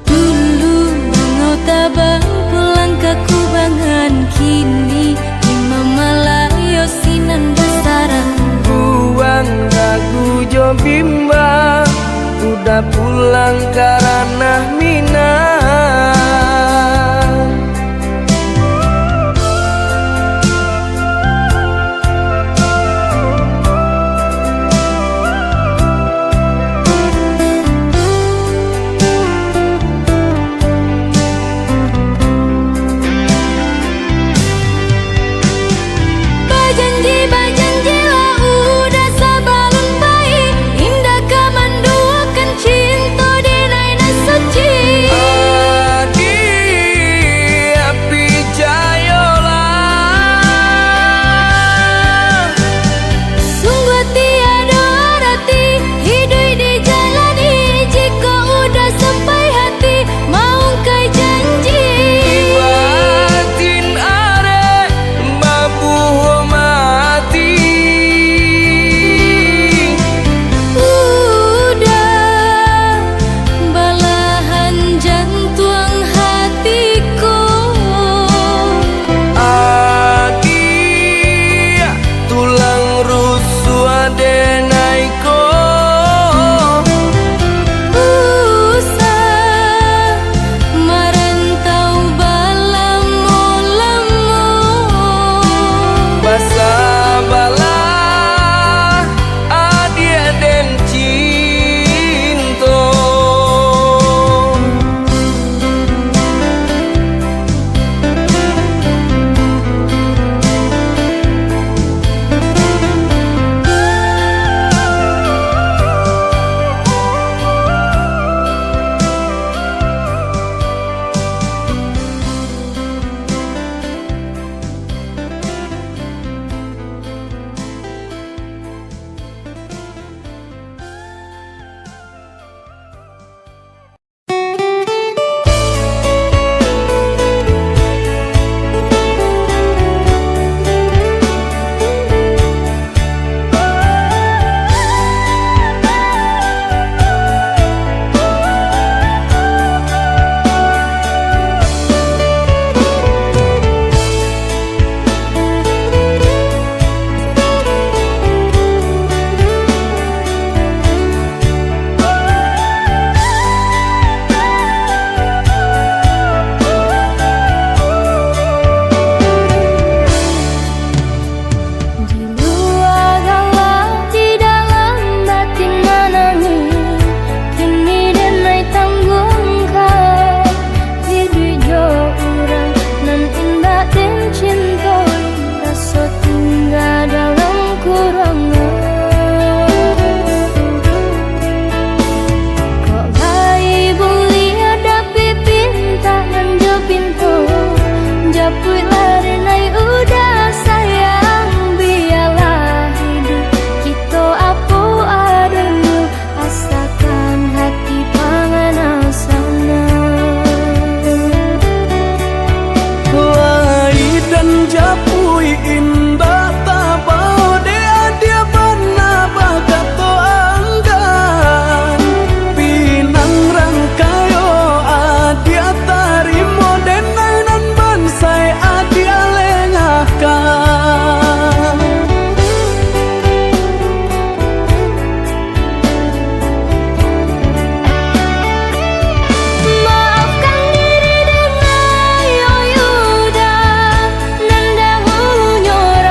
Dulu mengotabang pulang ke kubangan, kini imam malayo sinan besaran. Buang ragu jo bimbang, udah pulang karena minang. Bajanji lah udah sabalun baik, indah kamanduakan cinta pui indah tabau dia dia bana bagato anggan pinang rangkayo adia tarimo denainan bansai adia lengahkan. Maafkan diri dengan yoyuda nanda hunyor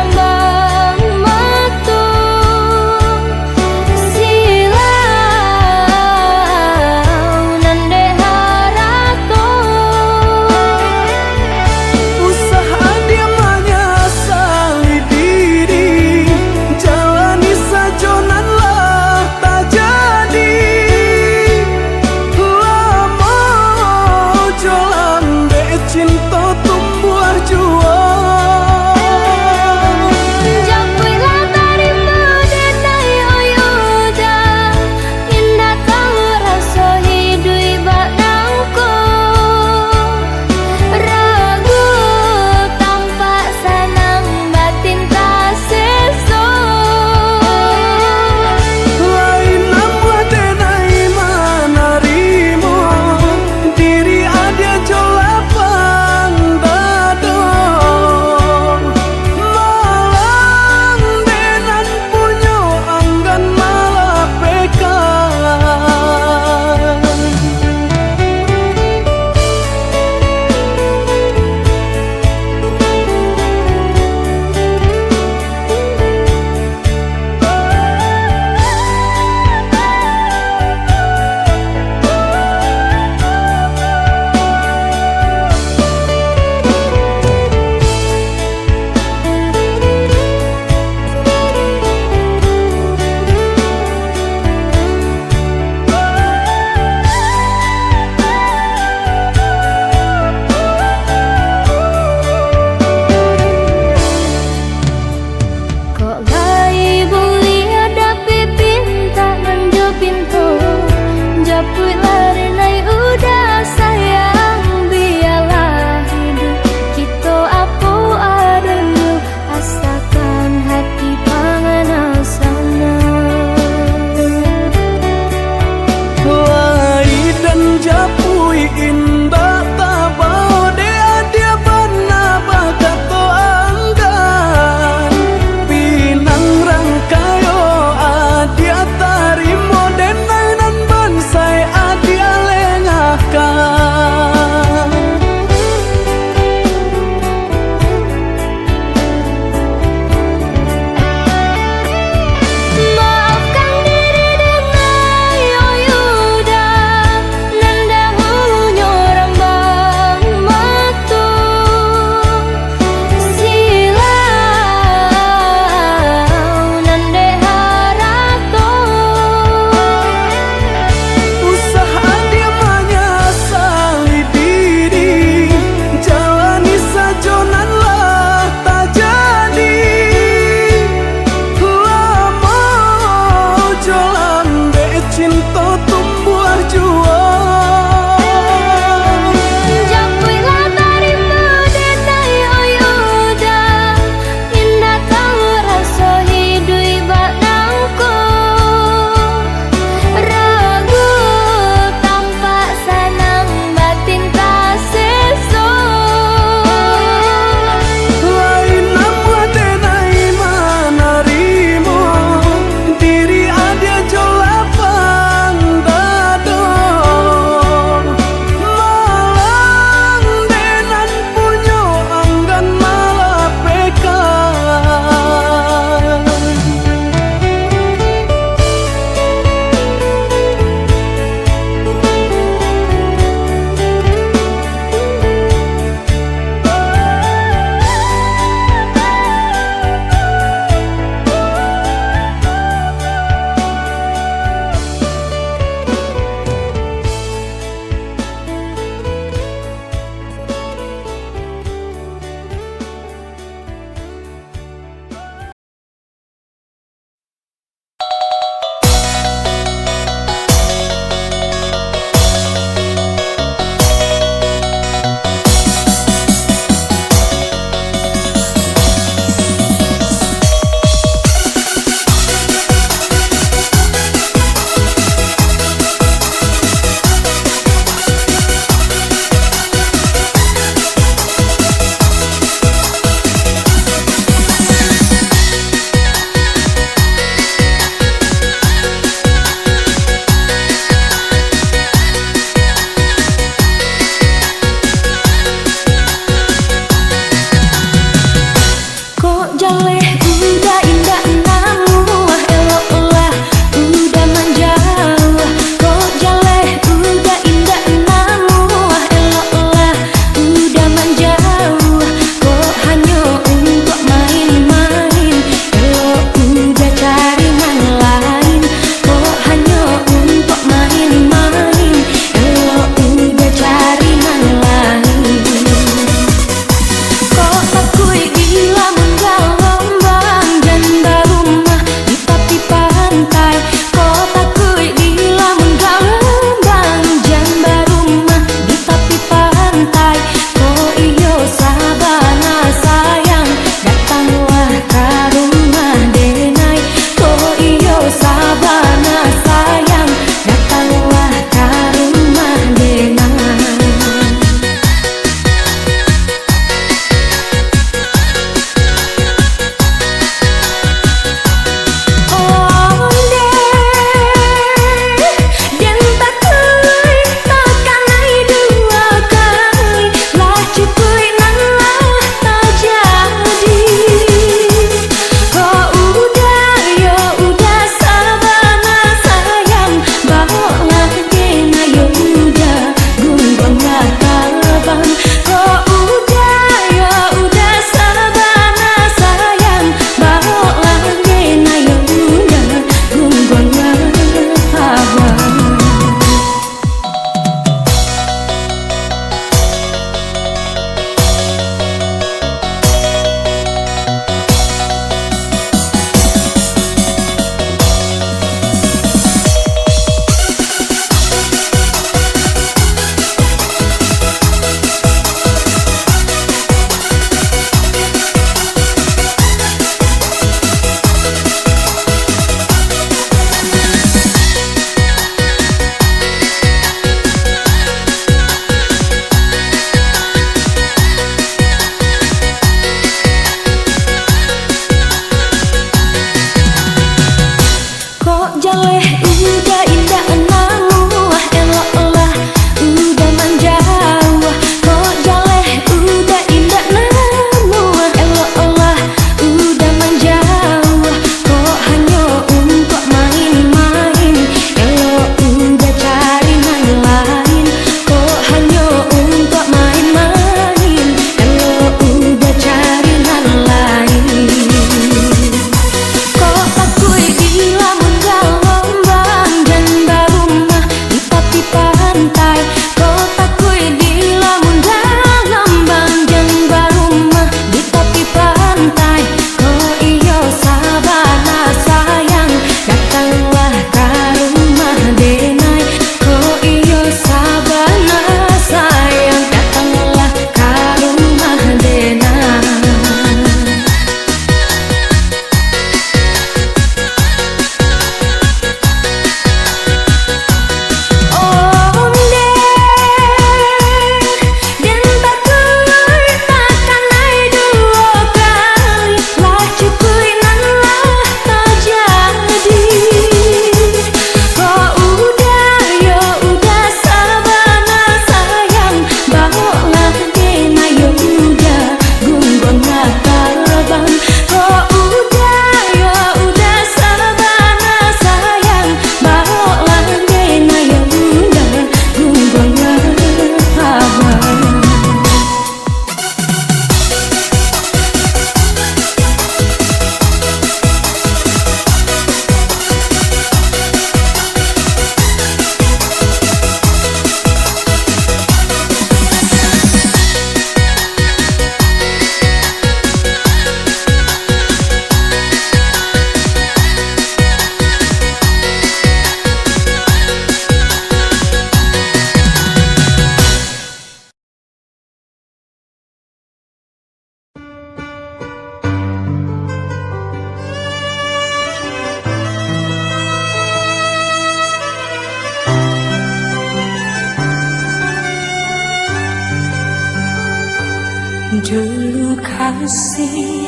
Dulu kasih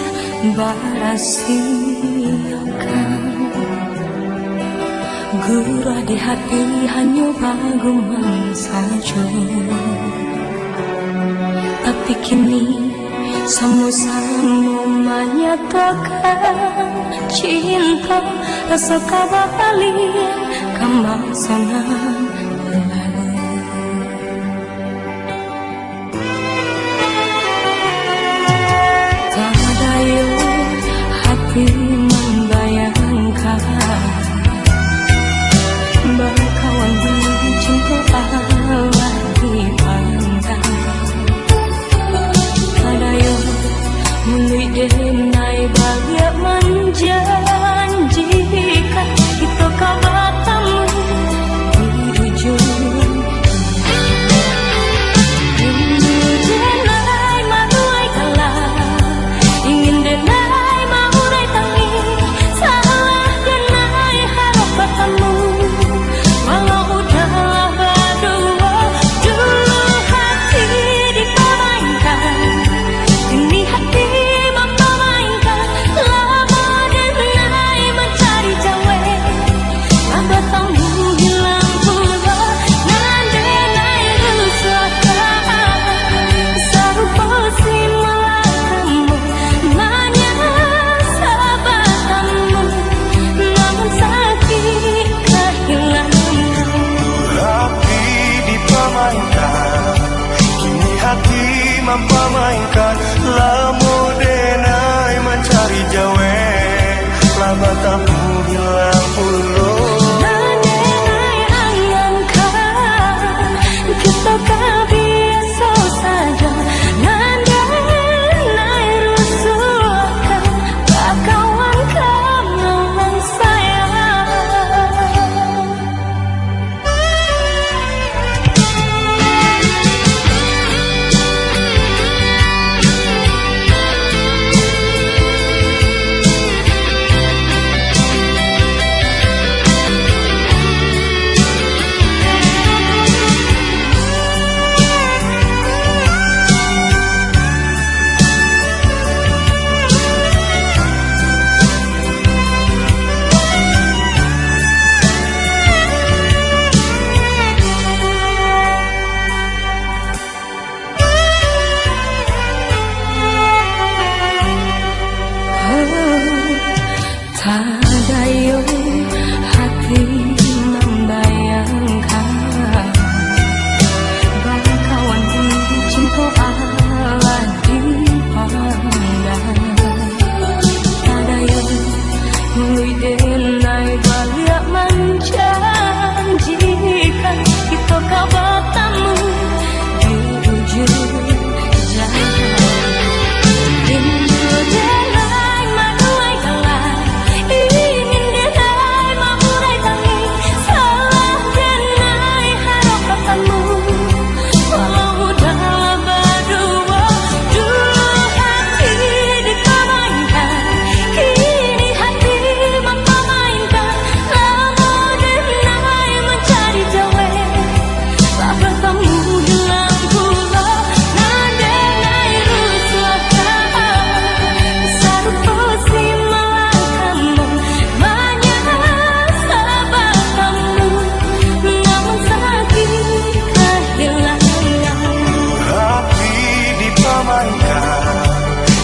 barasiakan gurah di hati hanya baguman saja. Tapi kini sama-sama menyatakan cinta rasa kabar kalian kemasangan berlalu. Tadayu hati membayangkan berkawan dengan cinta Allah dipandang. Tadayu mulai denai bahagia menjanjikan itu kabar tamu di ujung. Rindu denai manuai kalah, ingin denai mahurai tangi, salah denai harap bertemu. Walau udahlah berdua, dulu hati dipermainkan, kini hati mempermainkan. Lama denai mencari jawe, lama tamu hilang pula, nan denai rusakkan. Serupa si malakamu, menyasabatanmu, namun sakit kehilanganmu. Hati dipermainkan, kini hati mempermainkan. Lamu denai mencari jawe, lama tamu hilang puluh. Dan denai angankan, kita kan biasa saja. Dan denai rusakkan, tak kawan kawan sayang. Tadayu hati membayangkan berkawan dengan cinta Allah dipandang. Tadayu mulai denai balik menjanjikan kita kabar tamu di ujung jalan. Rindu denai manuai kalah, ingin denai mahurai tangi, salah denai harap bertemu. Walau udahlah berdua, dulu hati dipermainkan, kini hati mempermainkan. Lama denai mencari jawe, tak bertemu hilang pula, nan denai rusakkan. Serupa si malakamu, menyasabatanmu, namun sakit kehilanganmu. Hati dipermainkan,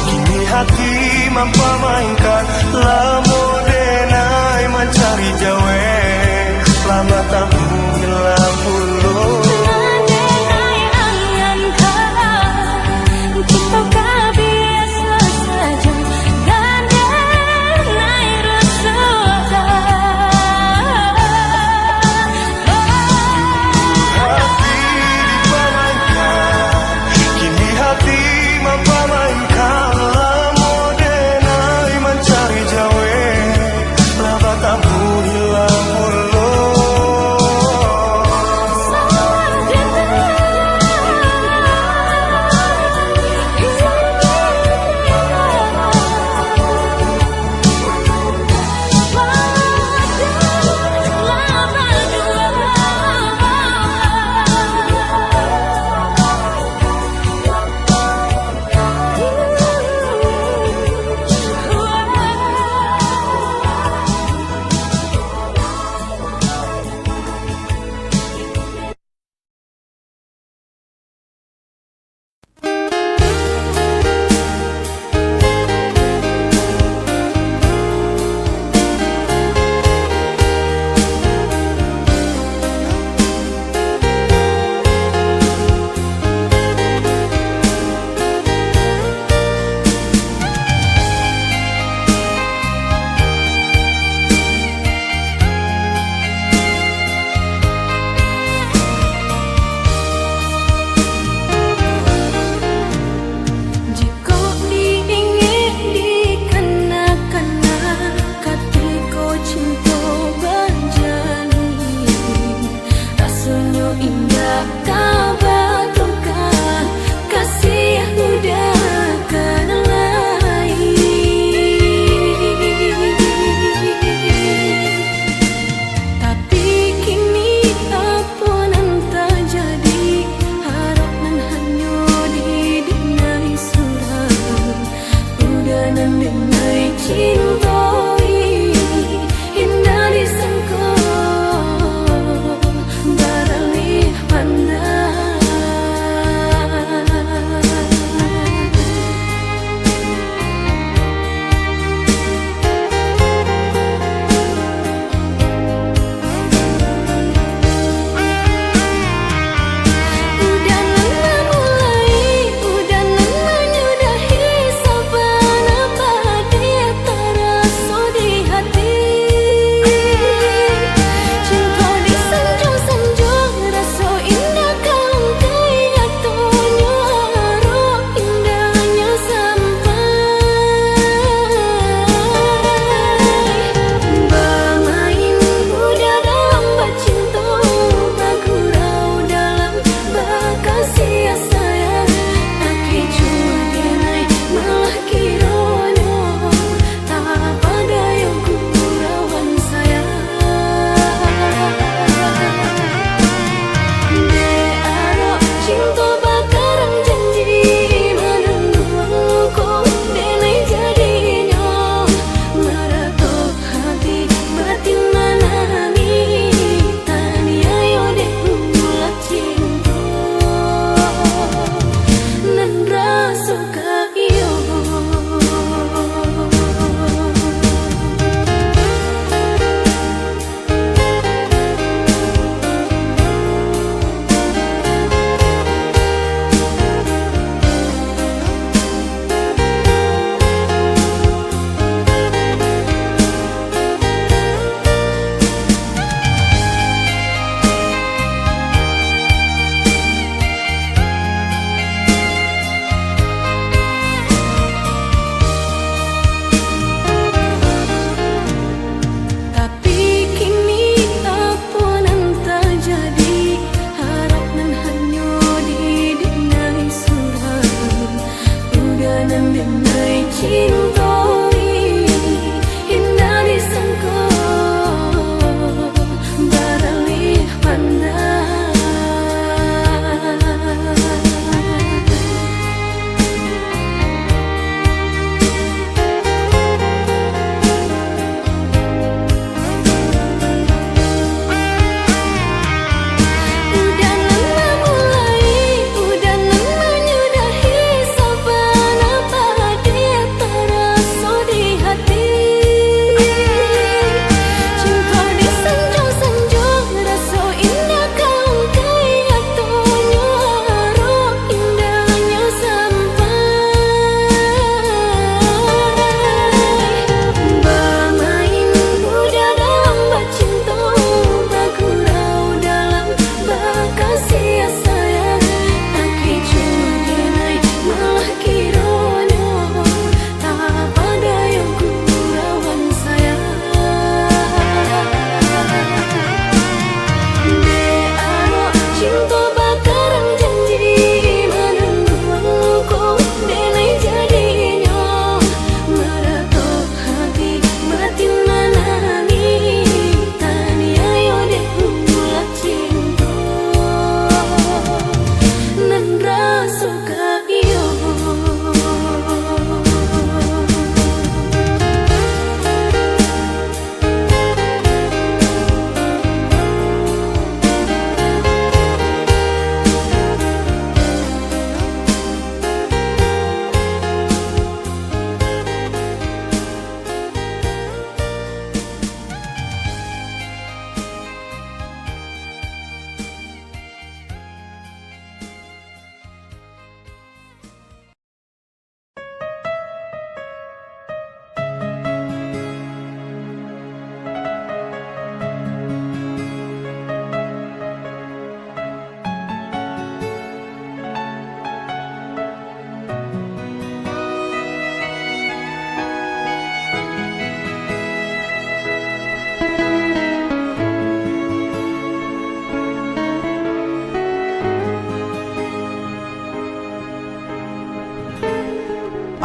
kini hati mempermainkan. Lamu denai mencari jawe, lama tamu hilang puluh. Dan denai angankan, kita kan biasa saja. Dan denai rusakkan. Hati dipermainkan, kini hati mempermainkan. Lamu denai mencari jawe, lama tamu hilang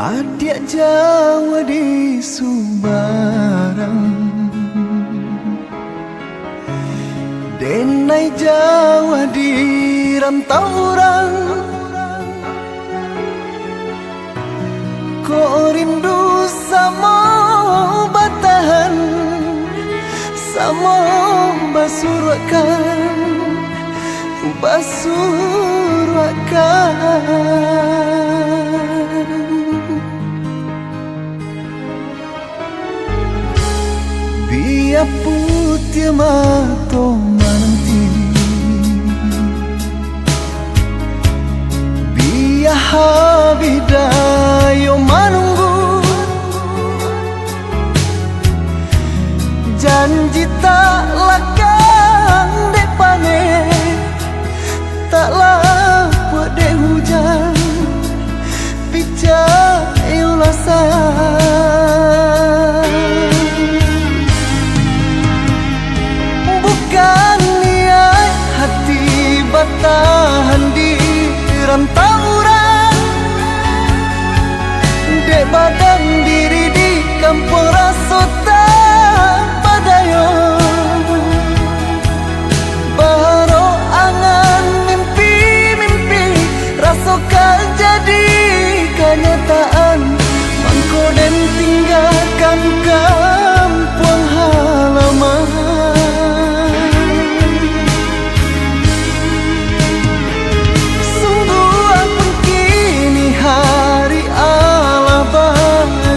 Adik Jawa di Sumbarang, Denai Jawa di Rantauran. Kok rindu sama batahan, sama basurwakan, biar putih mato nanti, biar habidayo menunggu, janji tak lakang dek pane, tak lapuk dek hujan, picayo lasan. Bukan niat hati batahan di rantauran, dek badan diri di kampung Rasota padayo, baru angan mimpi-mimpi rasakan jadi kenyataan, mangko dan tinggalkan kampung halaman.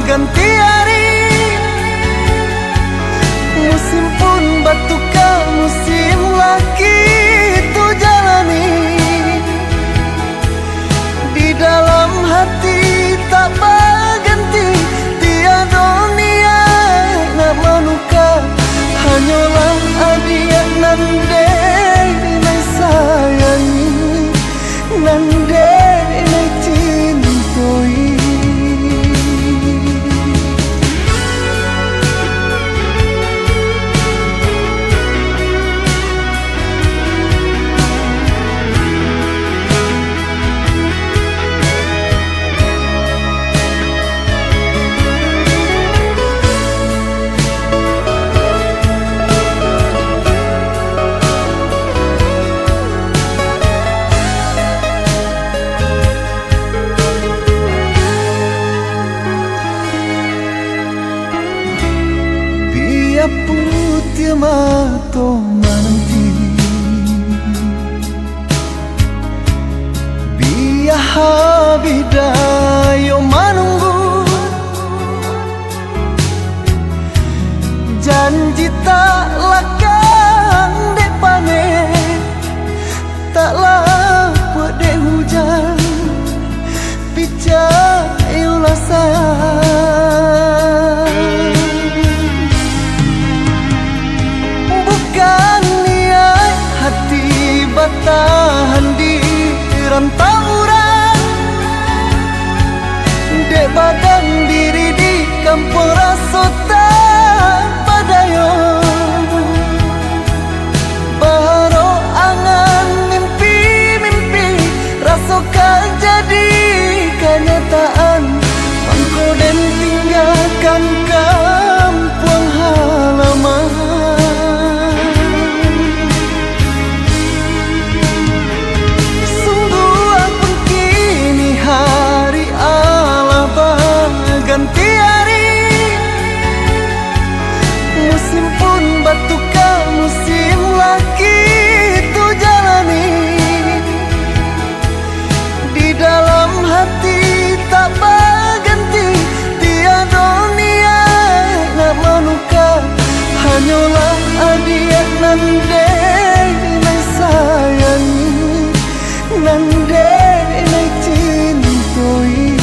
Ganti hari, musim pun bertukar, musim lagi itu jalani. Di dalam hati tak berganti, tiada niat nak menukar, hanyalah adik nande nai sayangi, nande nai cintai. Putih mato nanti, biar habidayo menunggu, janji tak lakang dek pane, tak lapuk dek hujan, picayo lasan. Bukan niat hati batahan di rantauran, dek badan diri di kampung Rasota padayo, baru angan mimpi-mimpi rasakan jadi kenyataan, mangko dan tinggalkan kampung halaman. Ganti hari, musim pun bertukar, musim lagi itu jalani. Di dalam hati tak berganti, tiada niat nak menukar, hanyalah adik nande nai sayangi, nande nai cintai.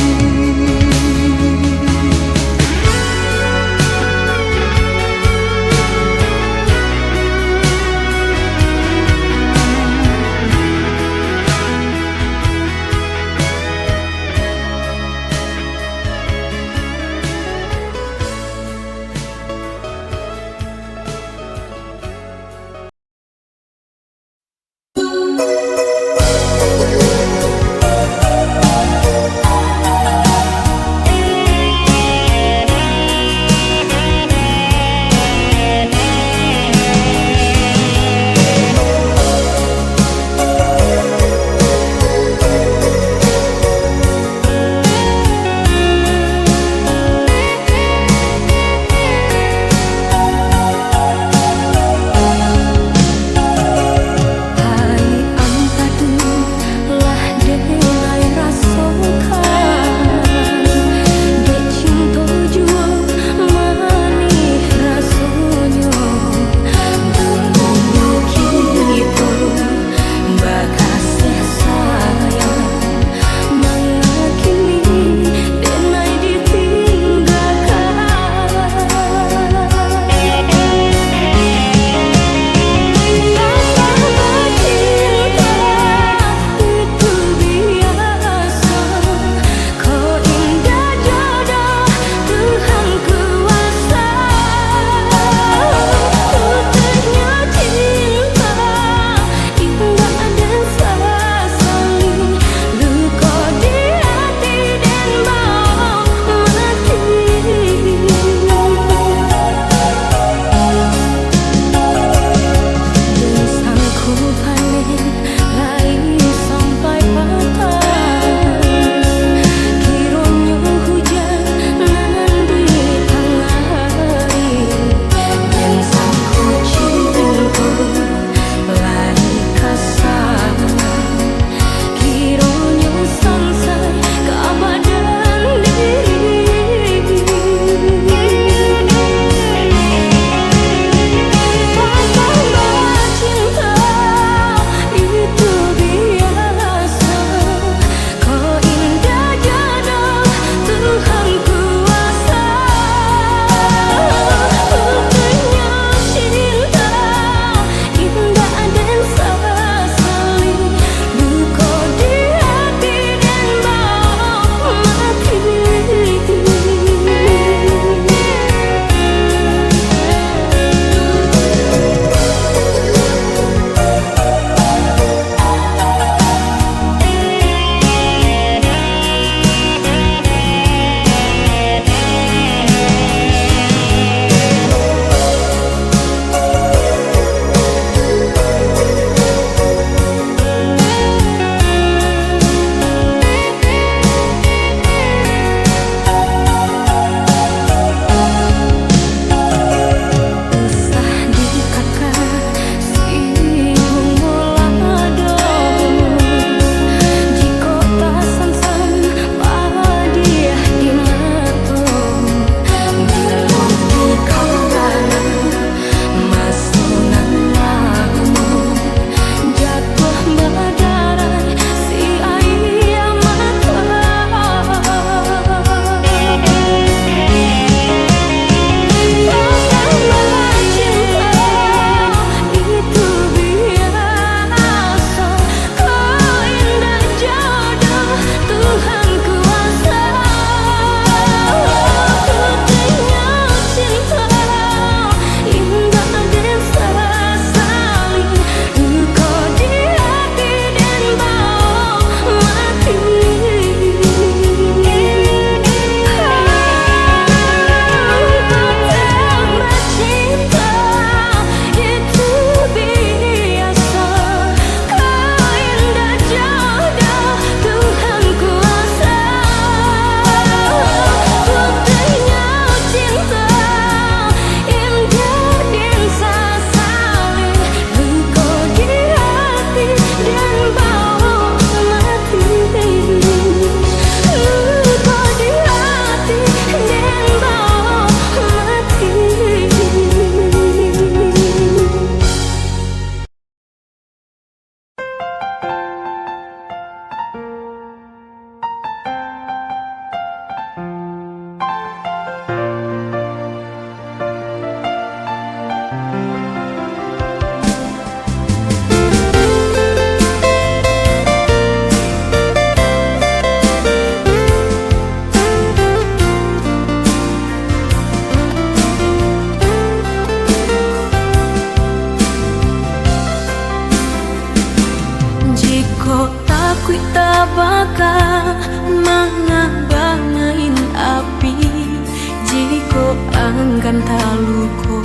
kan taluko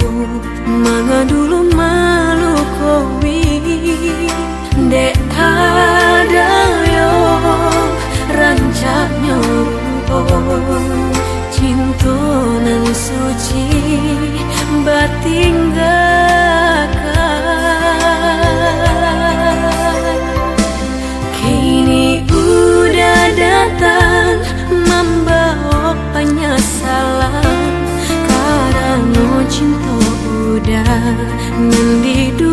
manga dulu malukowi dek ada yo rancaknya cinta nan suci batinggalkan. Kini udah datang membawa penyesalan karena cinta udah mendidutoi.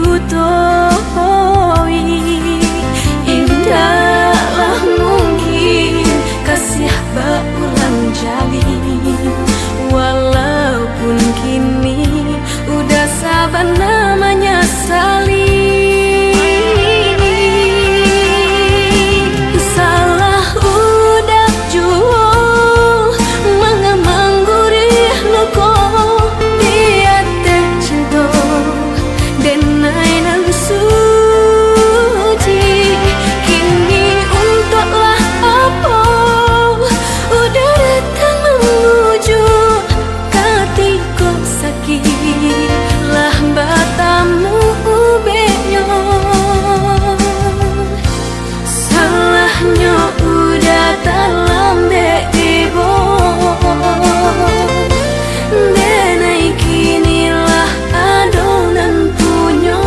Indahlah mungkin kasih berulang jalin, walaupun kini udah sabar namanya salin. Salah udah jual mengemang gurih loko dia teh cinta denai nan suci. Kini untuklah apa udah datang menuju katiko sakit lah batamu ubenya. Salahnya udah dalam ibu denai kinilah adonan punya.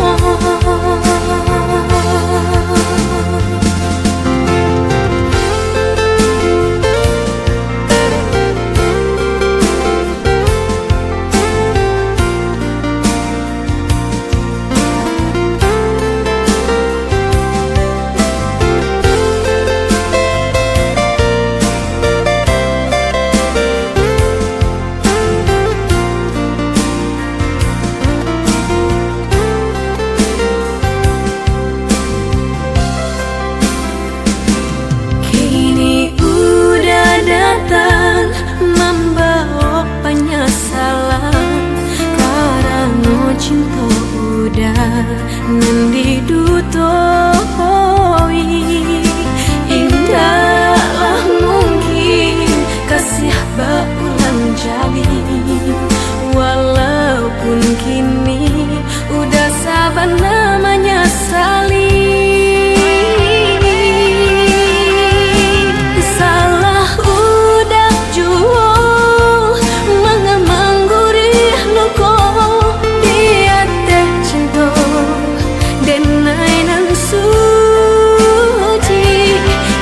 Kini udah datang membawa penyesalan karena cinta udah mendidutoi. Indahlah mungkin kasih berulang jalin, walaupun kini udah sabar namanya salin. Salah udah jual mengemang gurih loko dia teh cinta denai nan suci.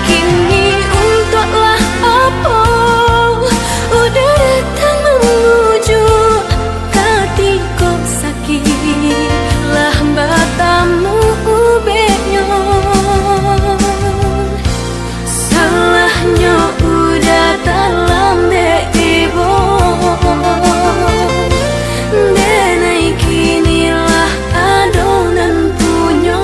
Kini untuklah apa udah datang menuju katiko sakit lah batamu ubenya. Salahnya udah dalam ibu denai kinilah adonan punya.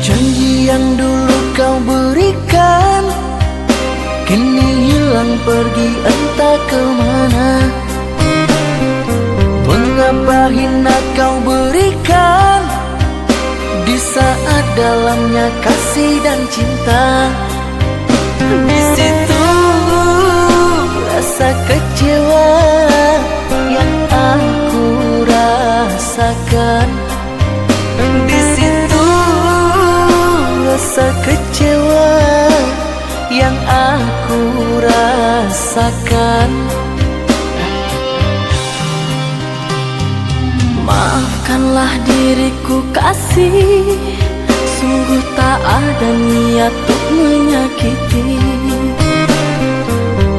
Janji yang dulu kau berikan kini hilang pergi entah kemana. Mengapa hina kau berikan di saat dalamnya kasih dan cinta. Di situ rasa kecewa yang aku rasakan. Di situ rasa kecewa yang aku rasakan. Maafkanlah diriku kasih, sungguh tak ada niat untuk menyakiti.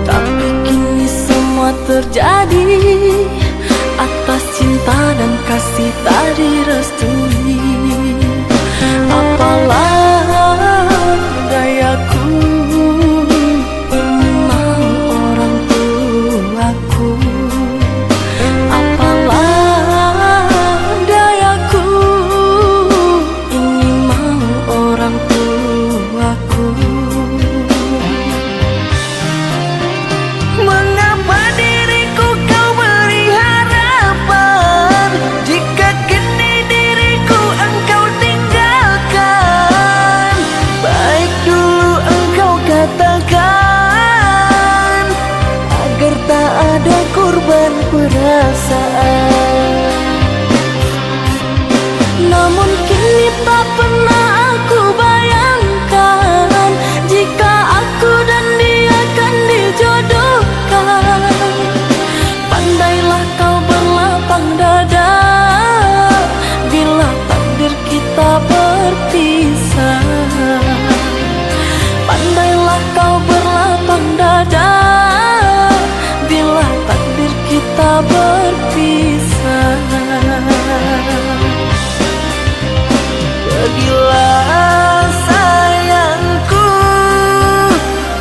Tapi kini semua terjadi atas cinta dan kasih tak direstui. Apalah dayaku, ini mau orang tuaku. Apalah dayaku, ini mau orang tuaku. Mengapa diriku kau beri harapan, jika kini diriku engkau tinggalkan? Baik dulu engkau katakan, agar tak ada korban perasaan. Namun kini tak pernah aku bayangkan, jika aku dan dia akan dijodohkan. Pandailah kau berlapang dada, bila takdir kita berpisah. Pandailah kau berlapang dada, bila takdir kita berpisah. Pergilah sayangku,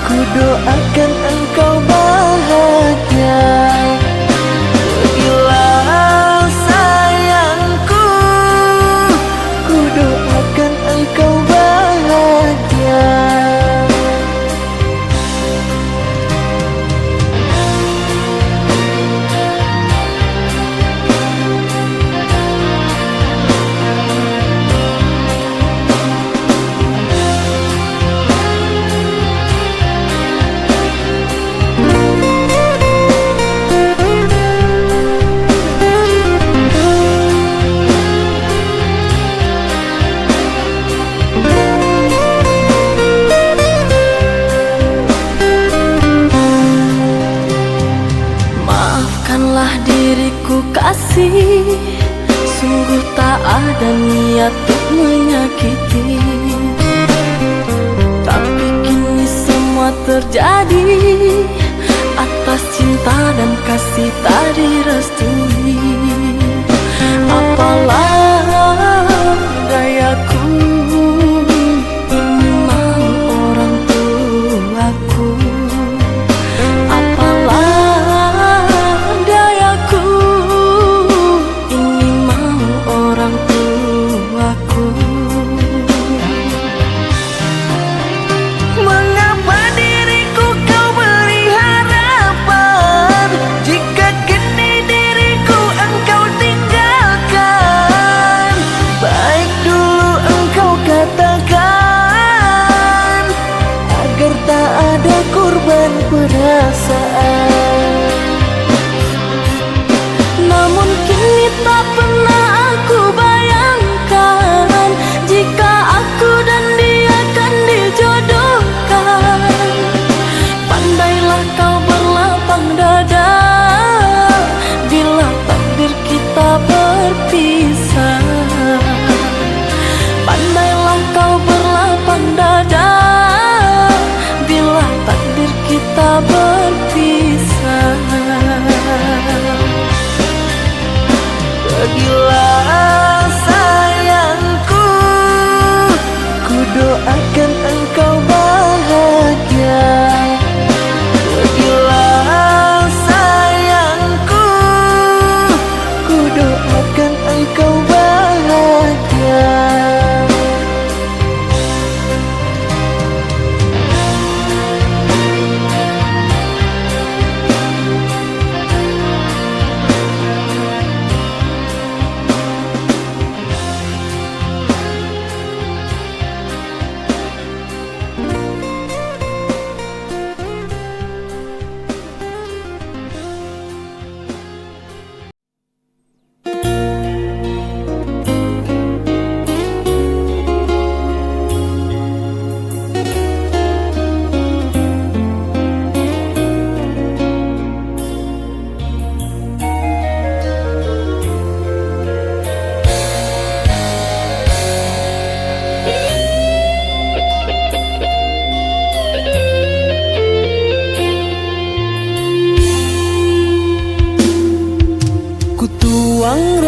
ku doakan engkau bahagia. Pergilah sayangku, ku doakan engkau bahagia. Maafkanlah diriku kasih, sungguh tak ada niat untuk menyakiti. Tapi kini semua terjadi atas cinta dan kasih tak direstui. Apalah dayaku, ini mau orang tuaku. Apalah dayaku, ini mau orang tuaku. Mengapa diriku kau beri harapan, jika kini diriku engkau tinggalkan?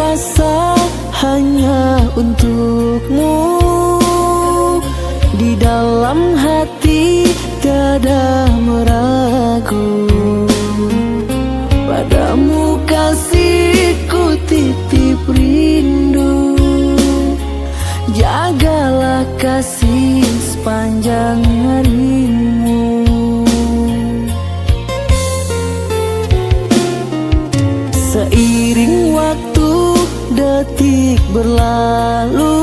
rasa hanya untukmu. Di dalam hati tiada meragu, padamu kasihku titip rindu. Jagalah kasih sepanjang harimu. Seiring waktu detik berlalu,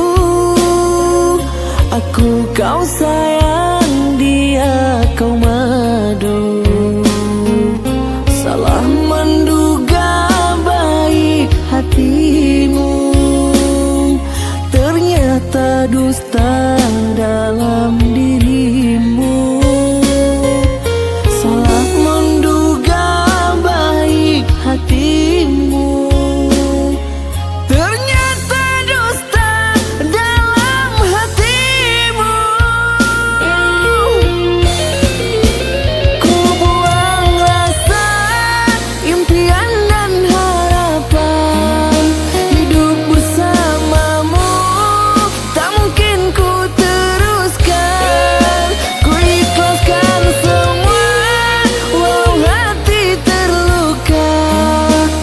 aku kau sayang, dia kau madu. Salah menduga baik hatimu, ternyata dusta dalam dirimu. Salah menduga baik hatimu, ternyata dusta dalam hatimu. Ku buang rasa, impian dan harapan, hidup bersamamu tak mungkin ku teruskan. Ku ikhlaskan semua walau hati terluka.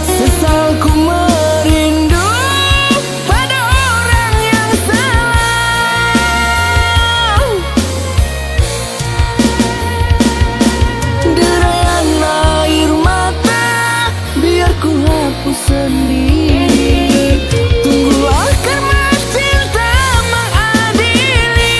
Sesal ku merindu pada orang yang salah. Derayan air mata biar ku hapus sendiri. Tunggulah karena cinta mengadili.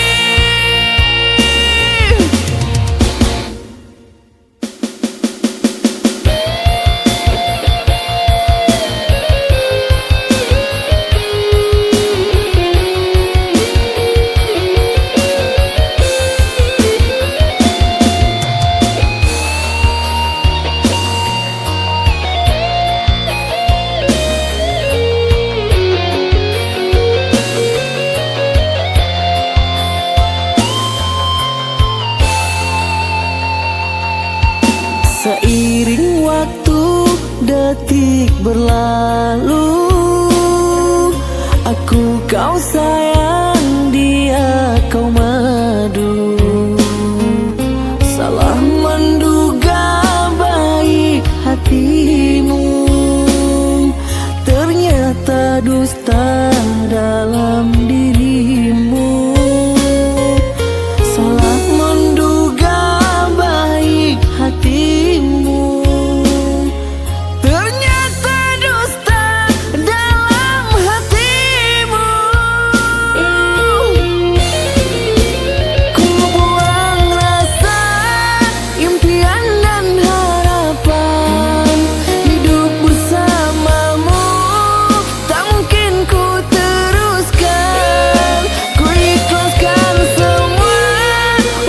Seiring waktu detik berlalu, aku kau sayang, dia kau madu. Salah menduga baik hatimu, ternyata dusta dalam dirimu. Salah menduga baik hatimu, ternyata dusta dalam hatimu. Ku buang rasa, impian dan harapan, hidup bersamamu tak mungkin ku teruskan. Ku ikhlaskan semua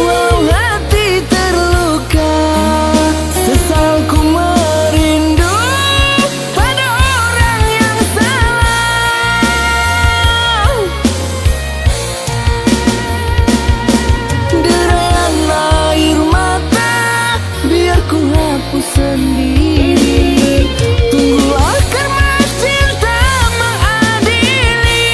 walau hati terluka. Sesal ku merindu pada orang yang salah. Derayan air mata biar ku hapus sendiri. Tunggulah karena cinta mengadili.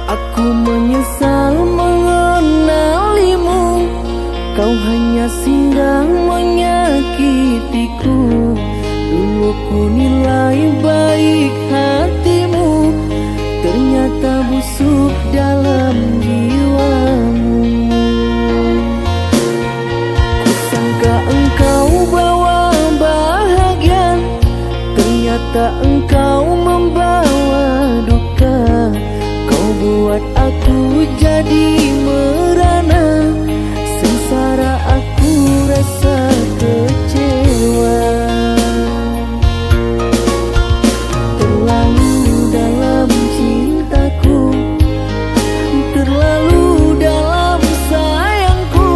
Aku menyesal mengenalimu, kau hanya singgah menyakitiku. Dulu ku nilai baik hatimu, ternyata busuk dalam jiwamu. Kusangka engkau bawa bahagia, ternyata engkau membawa buat aku jadi merana, sengsara aku rasa kecewa. Terlalu dalam cintaku, terlalu dalam sayangku,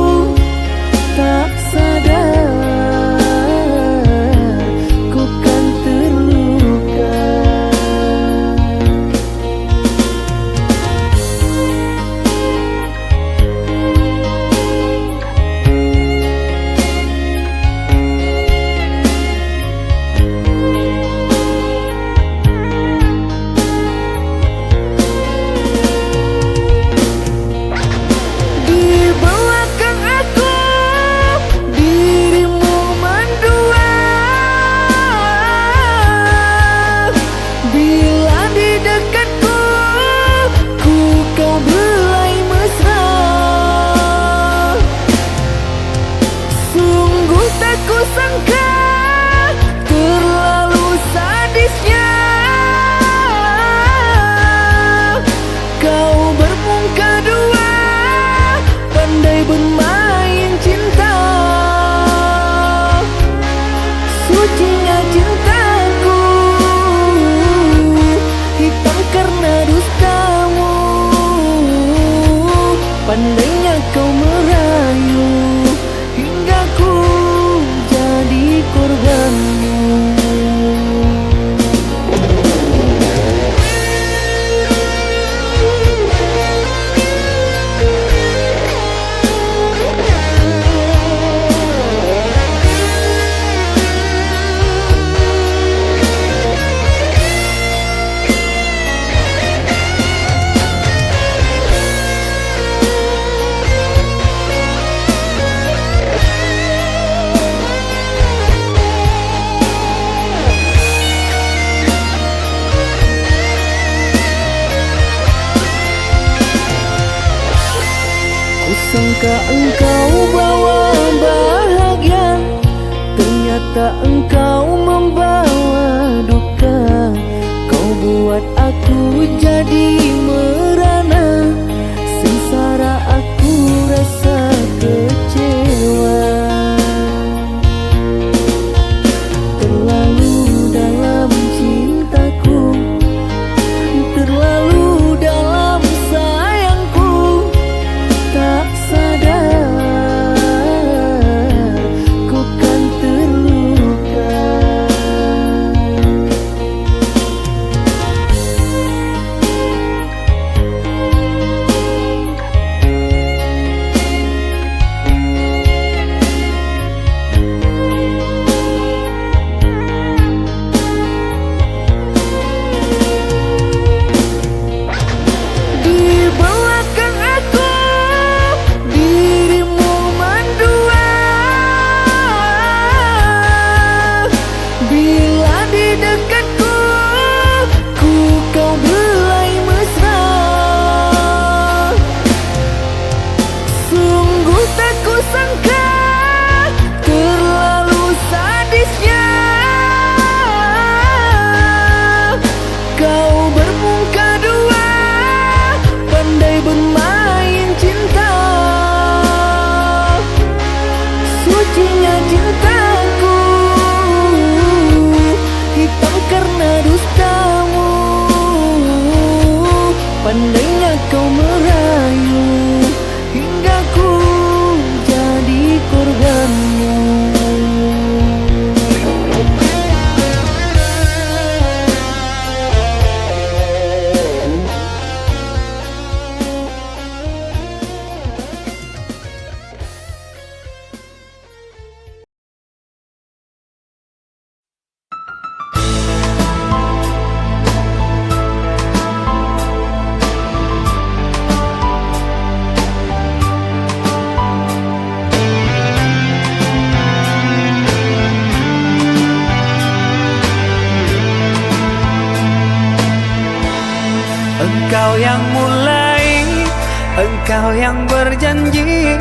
tak sadar ku kan terluka. Di belakang aku, dirimu mendua. Bila di dekatku, ku kau belai mesra. Sungguh tak kusangka, terlalu sadisnya kau bermuka dua, pandai bermain cinta. Sucinya cintaku, hitam karena dustamu. Pandainya kau merayu, hingga ku jadi korbanmu. Kusangka engkau bawa bahagia, ternyata engkau membawa duka. Kau buat aku jadi merana, sengsara aku rasa kecewa. Terlalu dalam cintaku, terlalu dalam sayangku, tak sadar ku kan terluka. Di belakang aku, dirimu mendua. Bila di dekatku, ku kau belai mesra. Sungguh tak kusangka, terlalu sadisnya kau bermuka dua, pandai bermain cinta. Sucinya cintaku, hitam karena dustamu. Pandainya kau merayu, hingga ku jadi korbanmu. Engkau yang mulai, engkau yang berjanji,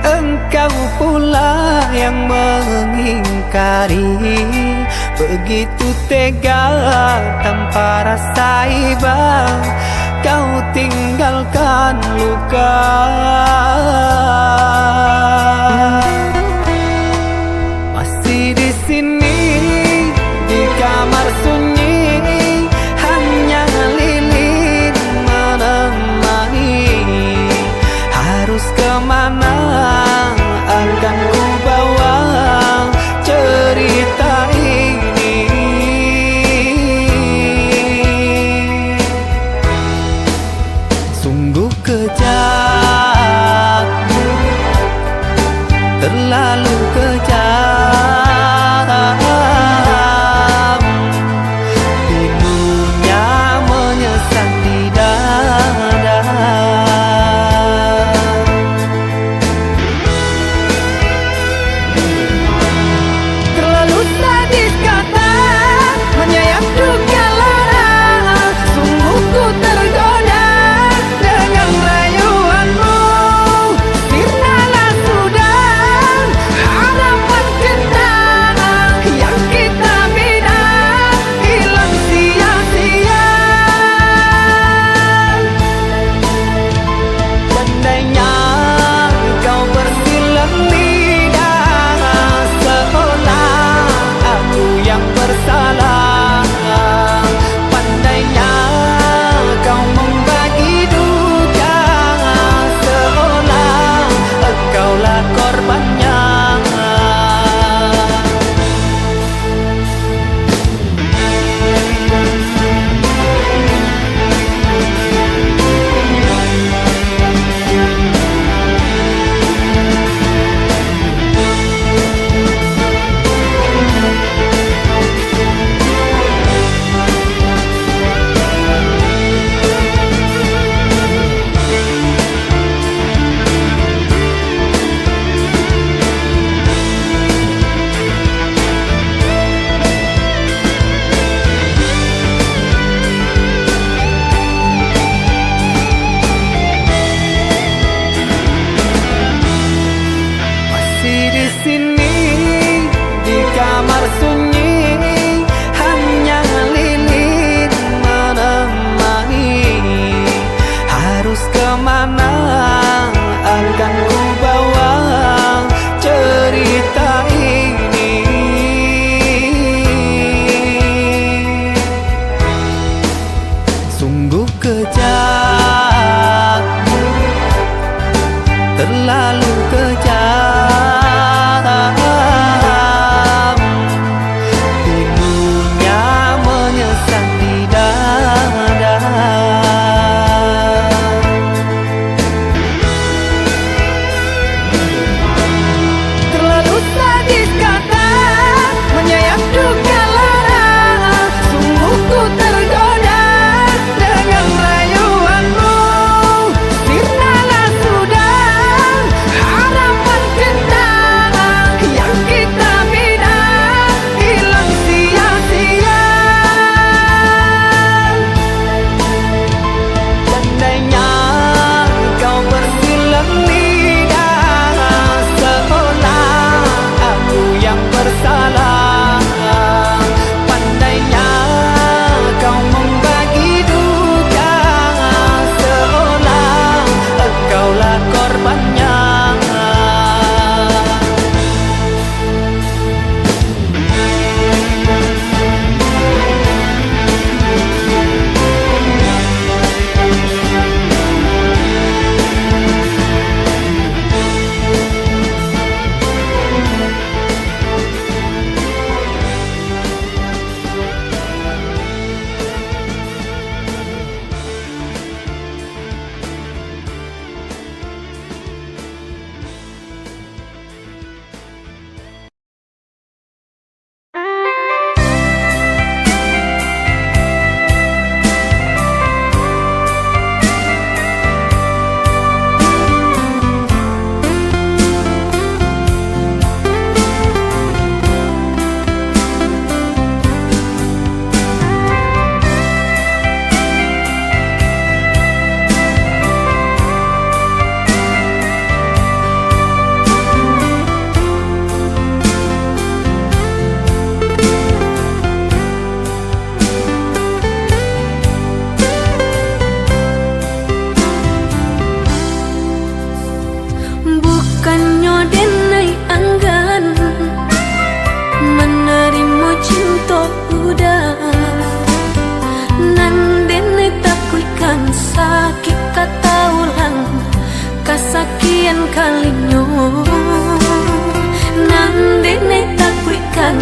engkau pula yang mengingkari. Begitu tega tanpa rasa iba, kau tinggalkan luka. Masih di sini di kamar sunyi, hanya lilin menemani. Harus kemana akan ku bawa cerita ini? Sungguh kejam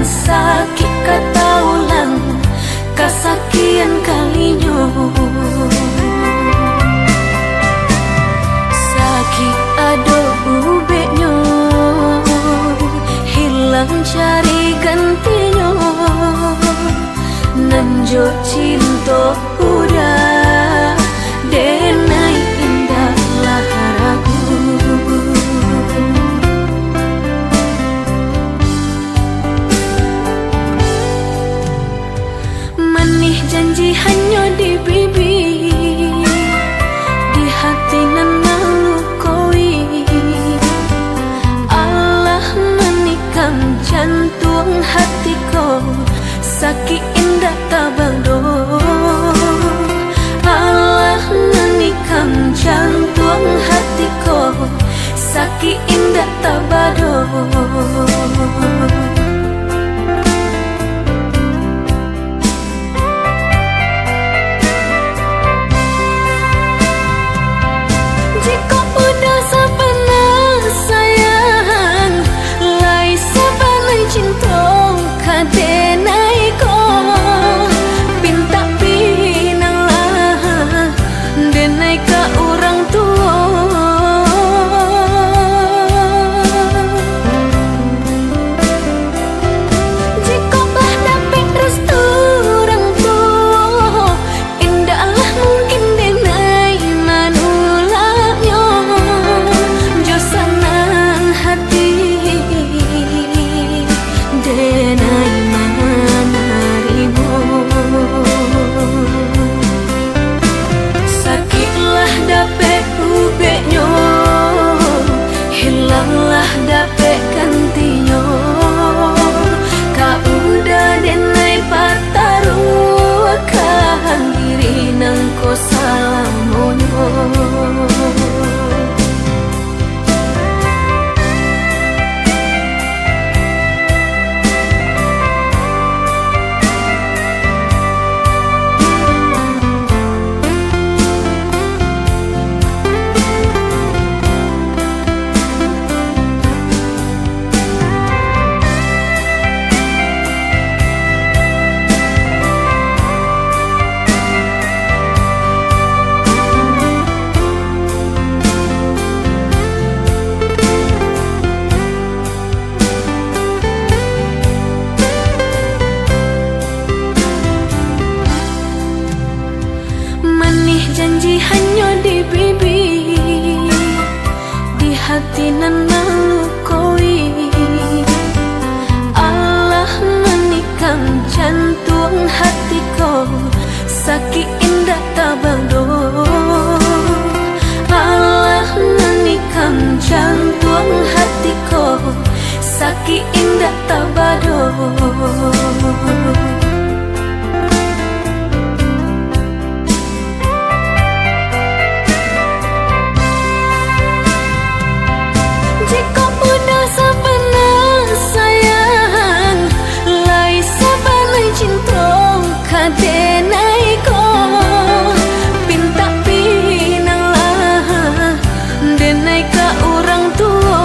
sakit kata ulang kasakian kalinyo. Sakit ado ubeknyo hilang cari gantinya. Nanjo cinta udah denai indah laharaku. Manih janji hanya di bibir, di hati nan melukoi. Allah menikam jantung hatiku, sakit indah tabado. Allah menikam jantung hatiku, sakit indah tabado. Jika udah sepenuh sayang, lai sepenuh cinta kadenai ko, pinta pinang lah denai ka orang tua. Jika bah dapat restu orang tua, indahlah mungkin denai manulaknya. Jo senang hati denai manarimu. Sakitlah dapet ubeknya, hilanglah dapet gantinya. Kau udah denai pataruakan diri nang ko salamonyo. Manih janji hanya di bibir, di hati nan melukoi. Allah menikam jantung hatiku, sakit indah tabado. Allah menikam jantung hatiku, sakit indah tabado. Jika udah sepenuh sayang, lai sepenuh cinta kadenai ko, pinta pinang lah denai ka orang tua.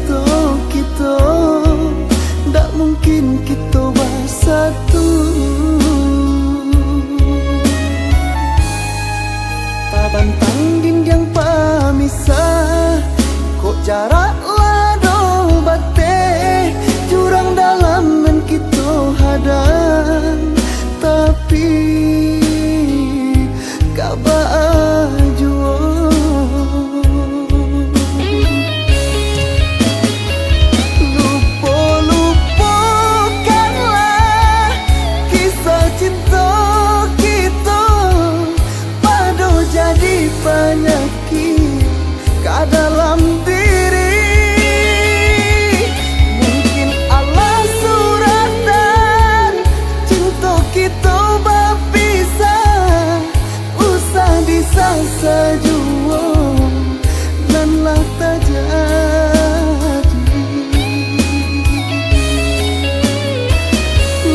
cinta kita, ndak mungkin kita bersatu. Tabantang dinding pamisah, kok jarak lado bate, jurang dalam men kita hadang, tapi gak baju. Lupa-lupakanlah kisah cinta kita, padu jadi penyakit ke dalam diri. Mungkin Allah suratan cinta kita berpisah, usah disasa jua nanlah terjadi.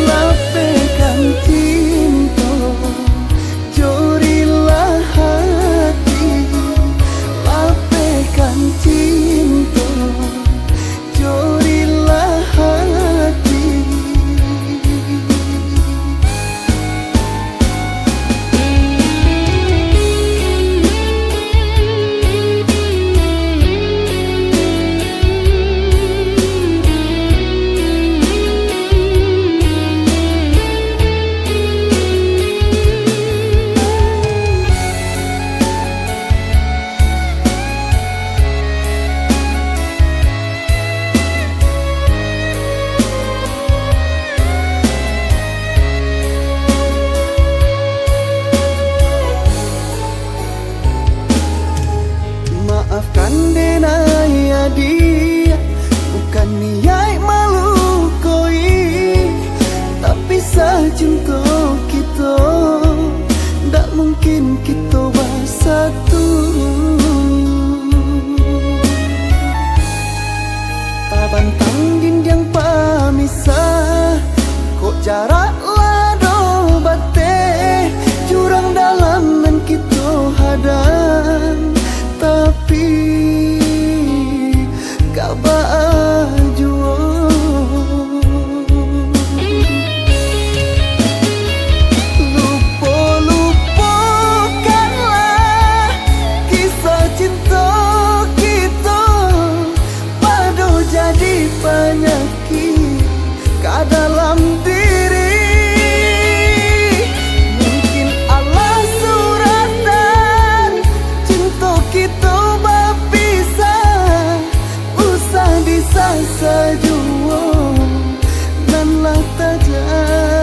Lapehkan cinta, jorilah hati. Lapehkan cinta, jorilah hati. Maafkan denai dia, bukan niat malu koi, tapi cinta kita, ndak mungkin kita bersatu. Tabantang dinding pamisah, kok jarak lado bate, jurang dalam men kita hadang, tapi gak baju. Lupa-lupakanlah kisah cinta kita, padu jadi penyakit ke dalam diri. Mungkin Allah suratan cinta kita berpisah, usah disasa jua nanlah terjadi.